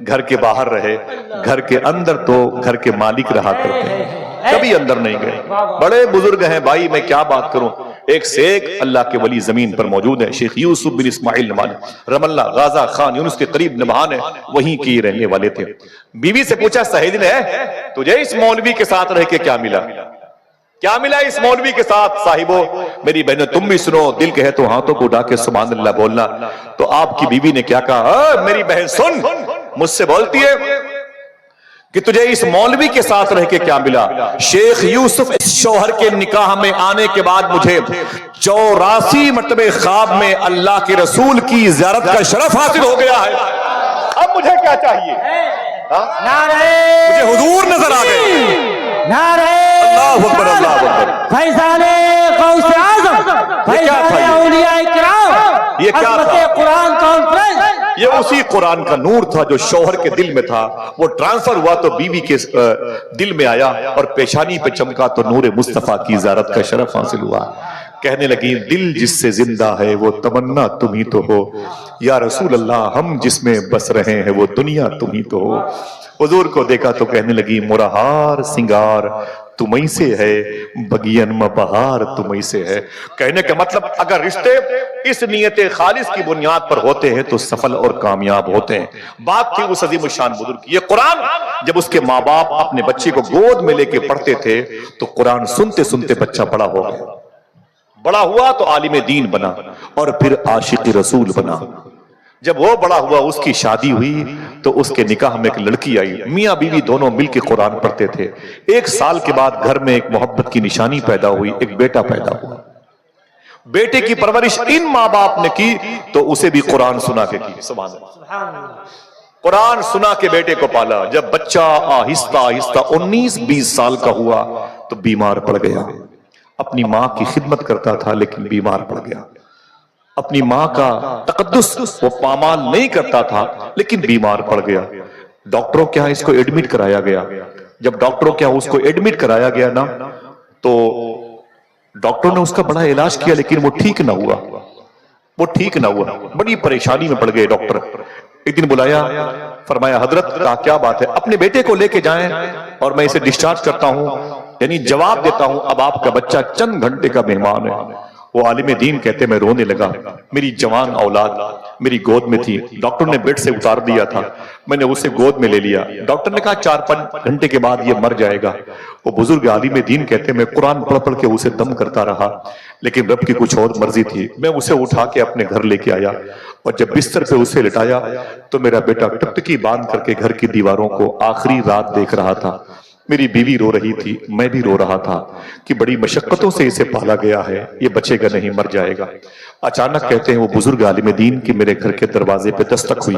گھر کے باہر رہے، گھر کے اندر تو گھر کے مالک رہا کرتے ہیں، کبھی اندر نہیں گئے۔ بڑے بزرگ ہیں بھائی، میں کیا بات کروں، ایک سے ایک اللہ کے ولی زمین پر موجود ہے۔ شیخ یوسف بن اسماعیل نبہانی رم اللہ غازہ خان یونس کے قریب نبہان ہے، وہیں کے رہنے والے تھے۔ بیوی سے پوچھا سہیلی نے، تجھے اس مولوی کے ساتھ رہ کے کیا ملا؟ کیا ملا اس مولوی کے ساتھ؟ صاحبو میری بہنوں تم بھی سنو، دل کہے تو ہاتھوں کو اٹھا کے سبحان اللہ بولنا۔ تو آپ کی بیوی نے کیا کہا؟ میری بہن سن، مجھ سے بولتی ہے کہ تجھے اس مولوی کے ساتھ رہ کے کیا ملا؟ شیخ یوسف اس شوہر کے نکاح میں آنے کے بعد مجھے 84 مرتبہ خواب میں اللہ کے رسول کی زیارت کا شرف حاصل ہو گیا ہے، اب مجھے کیا چاہیے؟ مجھے حضور نظر آ گئے۔ اللہ اکبر اللہ اکبر۔ فیضان غوث اعظم، فیضان اولیاء کرام، یہ کیا تھا؟ قرآن کانفرنس۔ یہ اسی قرآن کا نور تھا جو شوہر کے دل میں تھا، وہ ٹرانسفر ہوا تو بیوی کے دل میں آیا اور پیشانی پہ چمکا تو نور مصطفیٰ کی زیارت کا شرف حاصل ہوا۔ کہنے لگی دل جس سے زندہ ہے وہ تمنا تم ہی تو ہو، یا رسول اللہ ہم جس میں بس رہے ہیں وہ دنیا تم ہی تو ہو۔ حضور کو دیکھا تو کہنے لگی مرہار سنگار تمہیں سے ہے، بگین میں بہار تمہیں سے ہے۔ کہنے کا مطلب اگر رشتے اس نیت خالص کی بنیاد پر ہوتے ہیں تو سفل اور کامیاب ہوتے ہیں۔ بات تھی اس عظیم الشان بزرگ کی۔ یہ قرآن جب اس کے ماں باپ اپنے بچے کو گود میں لے کے پڑھتے تھے تو قرآن سنتے سنتے بچہ بڑا ہو گیا، بڑا ہوا تو عالم دین بنا اور پھر عاشق رسول بنا۔ جب وہ بڑا ہوا اس کی شادی ہوئی تو اس کے نکاح میں ایک لڑکی آئی، میاں بیوی دونوں مل کے قرآن پڑھتے تھے۔ 1 سال کے بعد گھر میں ایک محبت کی نشانی پیدا ہوئی، ایک بیٹا پیدا ہوا۔ بیٹے کی پرورش ان ماں باپ نے کی تو اسے بھی قرآن سنا کے کی۔ سبحان اللہ، قرآن سنا کے بیٹے کو پالا۔ جب بچہ آہستہ آہستہ 19-20 سال کا ہوا تو بیمار پڑ گیا۔ اپنی ماں کی خدمت کرتا تھا لیکن بیمار پڑ گیا۔ اپنی ماں کا تقدس وہ پامال نہیں کرتا تھا لیکن بیمار پڑ گیا۔ ڈاکٹروں کے ہاں اس کو ایڈمٹ کرایا گیا۔ جب ڈاکٹروں کے ہاں اس کو ایڈمٹ کرایا گیا نا تو ڈاکٹروں نے اس کا بڑا علاج کیا لیکن وہ ٹھیک نہ ہوا، وہ ٹھیک نہ ہوا، بڑی پریشانی میں پڑ گئے ڈاکٹر۔ ایک دن بلایا، فرمایا حضرت کہا کیا بات ہے؟ اپنے بیٹے کو لے کے جائیں اور میں اسے ڈسچارج کرتا ہوں، یعنی جواب دیتا ہوں اب آپ کا بچہ چند گھنٹے کا مہمان ہے۔ وہ عالم دین کہتے میں رونے لگا، میری جوان اولاد میری گود میں تھی، ڈاکٹر نے بیڈ سے اتار دیا تھا، میں نے اسے گود میں لے لیا۔ ڈاکٹر نے کہا 4-5 گھنٹے کے بعد یہ مر جائے گا۔ وہ بزرگ عالم دین کہتے میں قرآن پڑھ پڑھ کے اسے دم کرتا رہا لیکن رب کی کچھ اور مرضی تھی۔ میں اسے اٹھا کے اپنے گھر لے کے آیا اور جب بستر پہ اسے لٹایا تو میرا بیٹا ٹکٹکی باندھ کر کے گھر کی دیواروں کو آخری رات دیکھ رہا تھا۔ میری بیوی رو رہی تھی، میں بھی رو رہا تھا کہ بڑی مشقتوں سے اسے پالا گیا ہے، یہ بچے گا نہیں، مر جائے گا۔ اچانک کہتے ہیں وہ بزرگ عالم دین کی میرے گھر کے دروازے پہ دستک ہوئی۔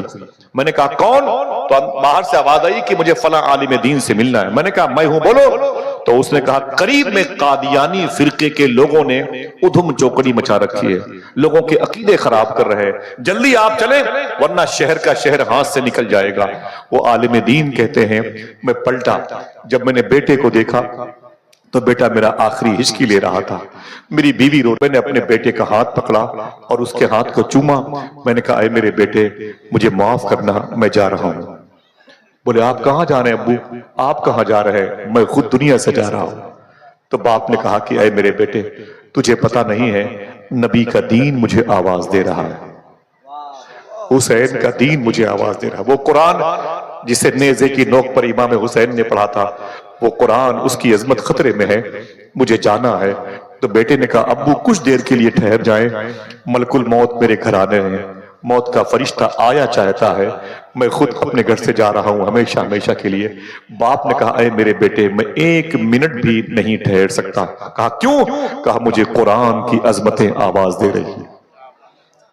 میں نے کہا کون؟ تو باہر سے آواز آئی کہ مجھے فلاں عالم دین سے ملنا ہے۔ میں نے کہا میں ہوں، بولو۔ تو اس نے کہا قریب میں قادیانی فرقے کے لوگوں نے ادھم چوکڑی مچا رکھی ہے، لوگوں کے عقیدے خراب کر رہے ہیں، جلدی آپ چلیں ورنہ شہر کا شہر ہاتھ سے نکل جائے گا۔ وہ عالم دین کہتے ہیں میں پلٹا، جب میں نے بیٹے کو دیکھا تو بیٹا میرا آخری ہچکی لے رہا تھا، میری بیوی رو، میں نے اپنے بیٹے کا ہاتھ پکڑا اور اس کے ہاتھ کو چوما۔ میں نے کہا اے میرے بیٹے مجھے معاف کرنا، میں جا رہا ہوں۔ بولے آپ کہاں جا رہے ہیں ابو؟ آپ کہاں جا رہے ہیں؟ میں خود دنیا سے جا رہا ہوں۔ تو باپ نے کہا کہ اے میرے بیٹے تجھے پتہ نہیں ہے نبی کا دین مجھے آواز دے رہا ہے، حسین کا دین مجھے آواز دے رہا ہے۔ وہ قرآن جسے نیزے کی نوک پر امام حسین نے پڑھا تھا، وہ قرآن اس کی عظمت خطرے میں ہے، مجھے جانا ہے۔ تو بیٹے نے کہا ابو کچھ دیر کے لیے ٹھہر جائیں، ملک الموت میرے گھر آنے ہیں، موت کا فرشتہ آیا چاہتا ہے، میں خود اپنے گھر سے جا رہا ہوں ہمیشہ ہمیشہ کے لیے۔ باپ نے کہا اے میرے بیٹے میں 1 منٹ بھی نہیں ٹھہر سکتا۔ کہا کیوں؟ کہا مجھے قرآن کی عظمتیں آواز دے رہی ہیں۔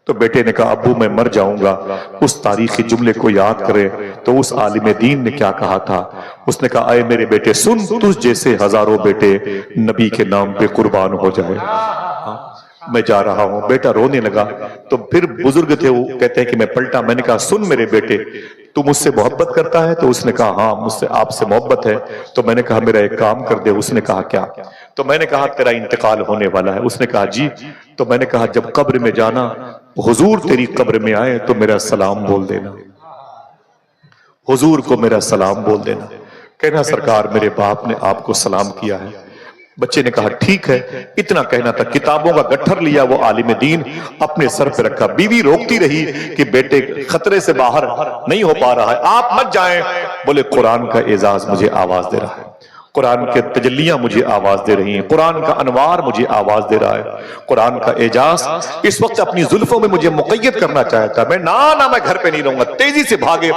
تو بیٹے نے کہا ابو میں مر جاؤں گا، اس تاریخی جملے کو یاد کرے تو اس عالم دین نے کیا کہا تھا؟ اس نے کہا اے میرے بیٹے سن، تجھ جیسے ہزاروں بیٹے نبی کے نام پہ قربان ہو جائے، میں جا رہا ہوں۔ بیٹا رونے لگا تو پھر بزرگ تھے وہ کہتے ہیں کہ میں پلٹا، میں نے کہا سن میرے بیٹے تو مجھ سے محبت کرتا ہے؟ تو اس نے کہا ہاں مجھ سے آپ سے محبت ہے۔ تو میں نے کہا میرا ایک کام کر دے۔ اس نے کہا کیا؟ تو میں نے کہا تیرا انتقال ہونے والا ہے۔ اس نے کہا جی۔ تو میں نے کہا جب قبر میں جانا حضور تیری قبر میں آئے تو میرا سلام بول دینا، حضور کو میرا سلام بول دینا، کہنا سرکار میرے باپ نے آپ کو سلام کیا ہے۔ بچے نے کہا ٹھیک ہے، اتنا کہنا تھا۔ کتابوں کا گٹھر لیا وہ عالم دین اپنے سر پہ رکھا۔ بیوی روکتی رہی کہ بیٹے خطرے سے باہر نہیں ہو پا رہا ہے، آپ مت جائیں۔ بولے قرآن کا اعزاز مجھے آواز دے رہا ہے۔ قرآن کے تجلیاں مجھے آواز دے رہی ہیں، قرآن کا انوار مجھے آواز دے رہا ہے، قرآن کا اعجاز اس وقت اپنی زلفوں میں مجھے مقید کرنا چاہتا ہے۔ میں گھر پہ نہیں رہوں گا، تیزی سے بھاگے،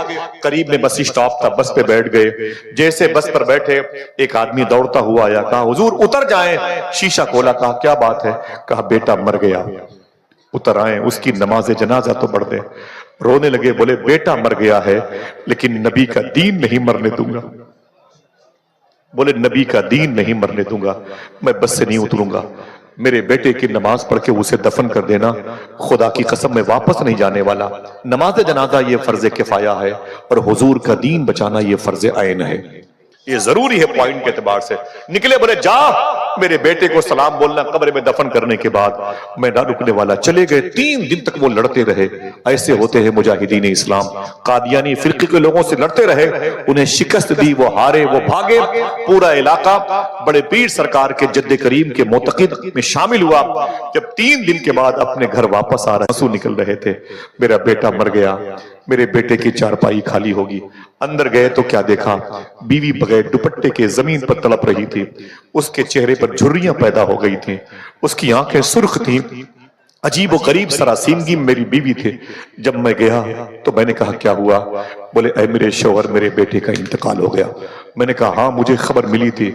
قریب میں بس اسٹاپ تھا، بس پہ بیٹھ گئے۔ جیسے بس پر بیٹھے ایک آدمی دوڑتا ہوا آیا، کہا حضور اتر جائیں۔ شیشہ کھولا، کہا کیا بات ہے؟ کہا بیٹا مر گیا، اتر آئیں، اس کی نماز جنازہ تو پڑھ دیں۔ رونے لگے، بولے بیٹا مر گیا ہے لیکن نبی کا دین نہیں مرنے دوں گا، بولے نبی کا دین نہیں مرنے دوں گا، میں بس سے نہیں اتروں گا، میرے بیٹے کی نماز پڑھ کے اسے دفن کر دینا، خدا کی قسم میں واپس نہیں جانے والا۔ نماز جنازہ یہ فرض کفایہ ہے اور حضور کا دین بچانا یہ فرض عین ہے، یہ ضروری ہے پوائنٹ کے اعتبار سے۔ نکلے، بولے جا میرے بیٹے کو سلام بولنا، قبر میں دفن کرنے کے بعد میں نہ رکنے والا۔ چلے گئے، 3 دن تک وہ لڑتے رہے۔ ایسے ہوتے ہیں مجاہدین اسلام، قادیانی فرقے کے لوگوں سے لڑتے رہے، انہیں شکست دی، وہ ہارے، وہ بھاگے۔ پورا علاقہ بڑے پیر سرکار کے جد کریم کے معتقد میں شامل ہوا۔ جب 3 دن کے بعد اپنے گھر واپس آ رہے، آنسو نکل رہے تھے، میرا بیٹا مر گیا، میرے بیٹے کی چارپائی خالی ہوگی۔ اندر گئے تو کیا دیکھا، بیوی بغیر دوپٹے کے زمین پر تڑپ رہی تھی، اس کے چہرے پر جھریاں پیدا ہو گئی تھیں، اس کی آنکھیں سرخ تھیں، عجیب و غریب سراسیمگی میری بیوی تھے۔ جب میں گیا تو میں نے کہا کیا ہوا؟ بولے اے میرے شوہر، میرے بیٹے کا انتقال ہو گیا۔ میں نے کہا ہاں مجھے خبر ملی تھی۔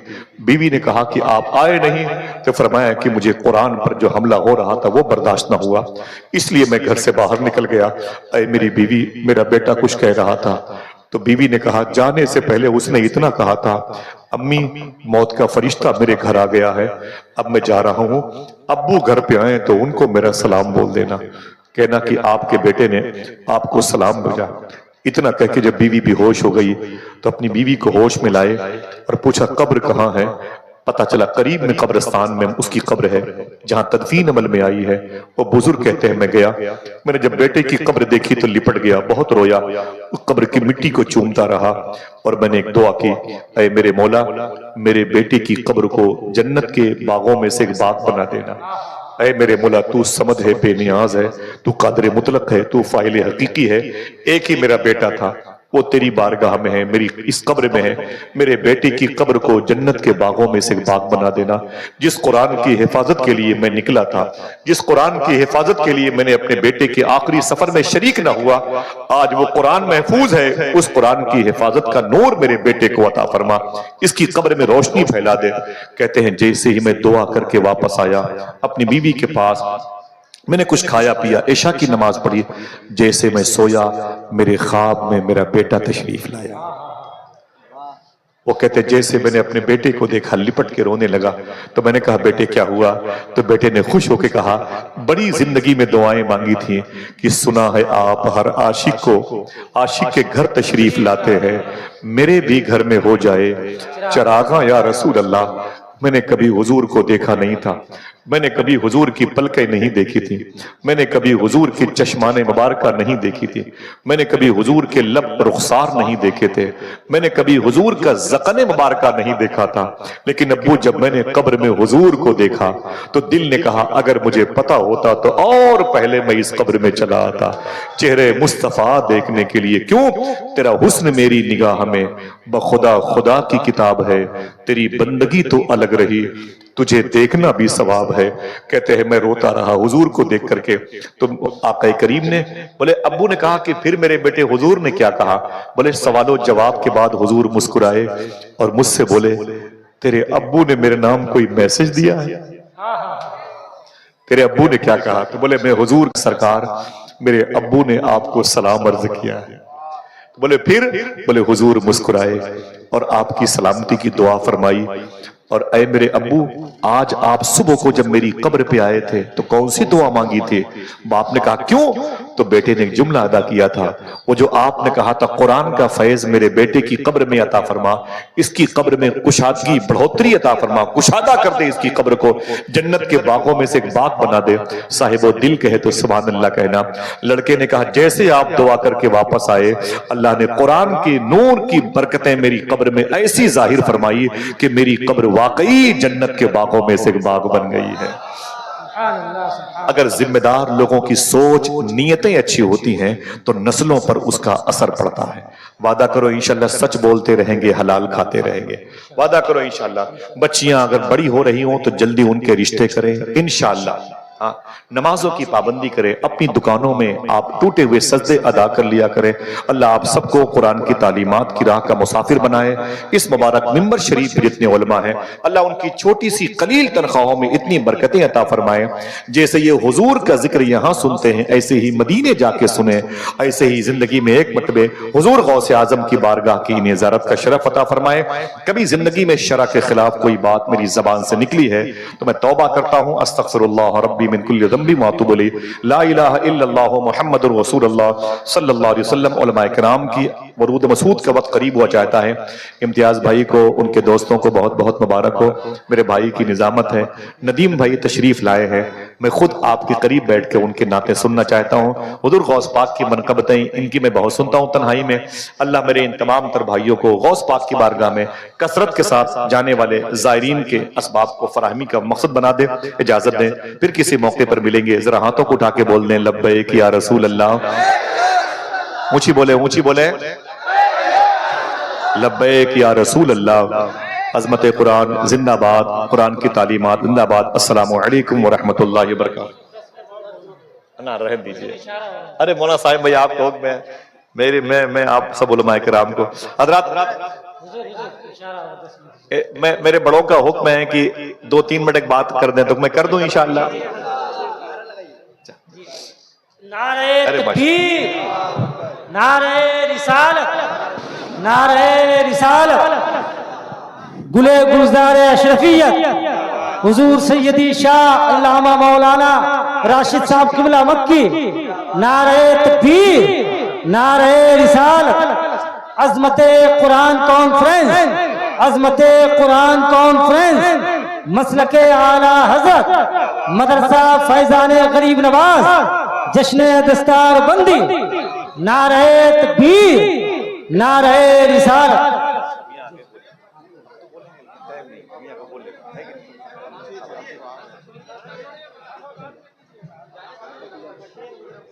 بیوی نے کہا کہ آپ آئے نہیں، تو فرمایا کہ مجھے قرآن پر جو حملہ ہو رہا تھا وہ برداشت نہ ہوا، اس لیے میں گھر سے باہر نکل گیا۔ اے میری بیوی، میرا بیٹا کچھ کہہ رہا تھا۔ تو بیوی نے کہا جانے سے پہلے اس نے اتنا کہا تھا، امی موت کا فرشتہ میرے گھر آ گیا ہے، اب میں جا رہا ہوں، ابو گھر پہ آئیں تو ان کو میرا سلام بول دینا، کہنا کہ آپ کے بیٹے نے آپ کو سلام بھیجا۔ اتنا کہہ کے جب بیوی بھی ہوش ہو گئی تو اپنی بیوی کو ہوش میں لائے اور پوچھا قبر کہاں ہے؟ پتا چلا قریب میں قبرستان میں اس کی قبر ہے جہاں تدفین عمل میں آئی ہے۔ وہ بزرگ کہتے ہیں میں گیا، میں نے جب بیٹے کی قبر دیکھی تو لپٹ گیا، بہت رویا، قبر کی مٹی کو چومتا رہا اور میں نے ایک دعا کی، اے میرے مولا میرے بیٹے کی قبر کو جنت کے باغوں میں سے ایک باغ بنا دینا۔ اے میرے مولا تو صمد ہے، بے نیاز ہے، تو قادر مطلق ہے، تو فاعل حقیقی ہے، ایک ہی میرا بیٹا تھا، وہ تیری بارگاہ میں ہے، میری اس قبر میں ہے، میرے بیٹے کی قبر کو جنت کے باغوں میں سے ایک باغ بنا دینا۔ جس قرآن کی حفاظت کے لیے میں نکلا تھا، جس قرآن کی حفاظت کے لیے میں نے اپنے بیٹے کے آخری سفر میں شریک نہ ہوا، آج وہ قرآن محفوظ ہے، اس قرآن کی حفاظت کا نور میرے بیٹے کو عطا فرما، اس کی قبر میں روشنی پھیلا دے۔ کہتے ہیں جیسے ہی میں دعا کر کے واپس آیا اپنی بیوی کے پاس، میں نے کچھ کھایا پیا، عشاء کی نماز پڑھی، جیسے میں سویا میرے خواب میں میرا بیٹا تشریف لایا۔ وہ کہتے جیسے میں نے اپنے بیٹے کو دیکھا لپٹ کے رونے لگا، تو میں نے کہا بیٹے کیا ہوا؟ تو بیٹے نے خوش ہو کے کہا بڑی زندگی میں دعائیں مانگی تھیں کہ سنا ہے آپ ہر عاشق کو عاشق کے گھر تشریف لاتے ہیں، میرے بھی گھر میں ہو جائے چراغاں یا رسول اللہ۔ میں نے کبھی حضور کو دیکھا نہیں تھا، میں نے کبھی حضور کی پلکیں نہیں دیکھی تھی، میں نے کبھی حضور کی چشمان مبارکہ نہیں دیکھی تھی، میں نے کبھی حضور کے لب رخسار نہیں دیکھے تھے، میں نے کبھی حضور کا ذقن مبارکہ نہیں دیکھا تھا، لیکن ابو جب میں نے قبر میں حضور کو دیکھا تو دل نے کہا اگر مجھے پتا ہوتا تو اور پہلے میں اس قبر میں چلا آتا چہرے مصطفیٰ دیکھنے کے لیے۔ کیوں؟ تیرا حسن میری نگاہ میں بخدا خدا کی کتاب ہے، تیری بندگی تو الگ رہی، تجھے دیکھنا بھی ثواب ہے۔ کہتے ہیں میں روتا رہا حضور کو دیکھ کر کے۔ تو آقا کریم نے بولے ابو نے کہا کہ پھر میرے بیٹے حضور نے کیا کہا؟ بولے سوال و جواب کے بعد حضور مسکرائے اور مجھ سے بولے تیرے ابو نے میرے نام کوئی میسج دیا ہے؟ تیرے ابو نے کیا کہا؟ تو بولے میں حضور سرکار میرے ابو نے آپ کو سلام عرض کیا ہے۔ بولے پھر؟ بولے حضور مسکرائے اور آپ کی سلامتی کی دعا فرمائی، اور اے میرے ابو آج آپ صبح کو جب میری قبر پہ آئے تھے تو کون سی دعا مانگی تھی؟ باپ نے کہا کیوں؟ تو بیٹے نے ایک جملہ ادا کیا تھا، وہ جو آپ نے کہا تھا قرآن کا فیض میرے بیٹے کی قبر میں عطا فرما، اس کی قبر میں کشادگی بڑھوتری عطا فرما، کشادہ کر دے اس کی قبر کو، جنت کے باغوں میں سے ایک باغ بنا دے۔ صاحب و دل کہے تو سبحان اللہ کہنا۔ لڑکے نے کہا جیسے آپ دعا کر کے واپس آئے اللہ نے قرآن کی نور کی برکتیں میری قبر میں ایسی ظاہر فرمائی کہ میری قبر واقعی جنت کے باغوں میں سے ایک باغ بن گئی ہے۔ اگر ذمہ دار لوگوں کی سوچ نیتیں اچھی ہوتی ہیں تو نسلوں پر اس کا اثر پڑتا ہے. وعدہ کرو انشاءاللہ سچ بولتے رہیں گے، حلال کھاتے رہیں گے. وعدہ کرو انشاءاللہ. بچیاں اگر بڑی ہو رہی ہوں تو جلدی ان کے رشتے کریں انشاءاللہ. نمازوں کی پابندی کریں، اپنی دکانوں میں آپ ٹوٹے ہوئے سجدے ادا کر لیا کریں. اللہ آپ سب کو قرآن کی تعلیمات کی راہ کا مسافر بنائے. اس مبارک ممبر شریف پہ جتنے علماء ہیں اللہ ان کی چھوٹی سی قلیل تنخواہوں میں اتنی برکتیں عطا فرمائے. جیسے یہ حضور کا ذکر یہاں سنتے ہیں ایسے ہی مدینے جا کے سنیں، ایسے ہی زندگی میں ایک مرتبہ حضور غوث اعظم کی بارگاہ کی انہیں زیارت کا شرف عطا فرمائے. کبھی زندگی میں شرع کے خلاف کوئی بات میری زبان سے نکلی ہے تو میں توبہ کرتا ہوں، استغفر اللہ ربی من کل ذنب واتوب الیہ، لا الہ الا اللہ محمد رسول اللہ صلی اللہ علیہ وسلم. علماء کرام کی ورود مسعود کا وقت قریب ہوا چاہتا ہے. امتیاز بھائی کو ان کے دوستوں کو بہت بہت مبارک ہو. میرے بھائی کی نظامت ہے. ندیم بھائی تشریف لائے ہیں، میں خود آپ کے قریب بیٹھ کے ان کے نعتیں سننا چاہتا ہوں. حضور غوث پاک کی منقبتیں ان کی میں بہت سنتا ہوں تنہائی میں. اللہ میرے ان تمام تر بھائیوں کو غوث پاک کی بارگاہ میں کثرت کے ساتھ جانے والے زائرین کے اسباب کو فراہمی کا مقصد بنا دے. اجازت دیں پھر کسی موقع پر ملیں گے. ذرا ہاتھوں کو اٹھا کے بول دیں لبیک یا رسول اللہ. اونچی بولے، اونچی بولے، لبیک یا رسول اللہ. عظمت قرآن زندہ باد، قرآن کی تعلیمات زندہ باد. السلام علیکم ورحمۃ اللہ وبرکاتہ. نا رہن دیجئے. ارے مولانا صاحب بھائی آپ کو حکم ہے، میں آپ سب علماء کرام کو حضرات میرے بڑوں کا حکم ہے کہ 2-3 منٹ ایک بات کر دیں تو میں کر دوں انشاءاللہ. نعرہ تکبیر، نعرہ رسالت، نعرہ رسالت. گلے گلزار اشرفیت حضور سیدی شاہ علامہ مولانا راشد صاحب قبلہ مکی. نعرہ تکبیر، نعرہ رسالت. عظمت قرآن کانفرنس، عظمت قرآن کانفرنس، مسلک اعلی حضرت مدرسہ فیضان غریب نواز، جشن دستار بندی. نعرہ تکبیر، نعرہ رسالت.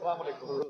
السلام علیکم.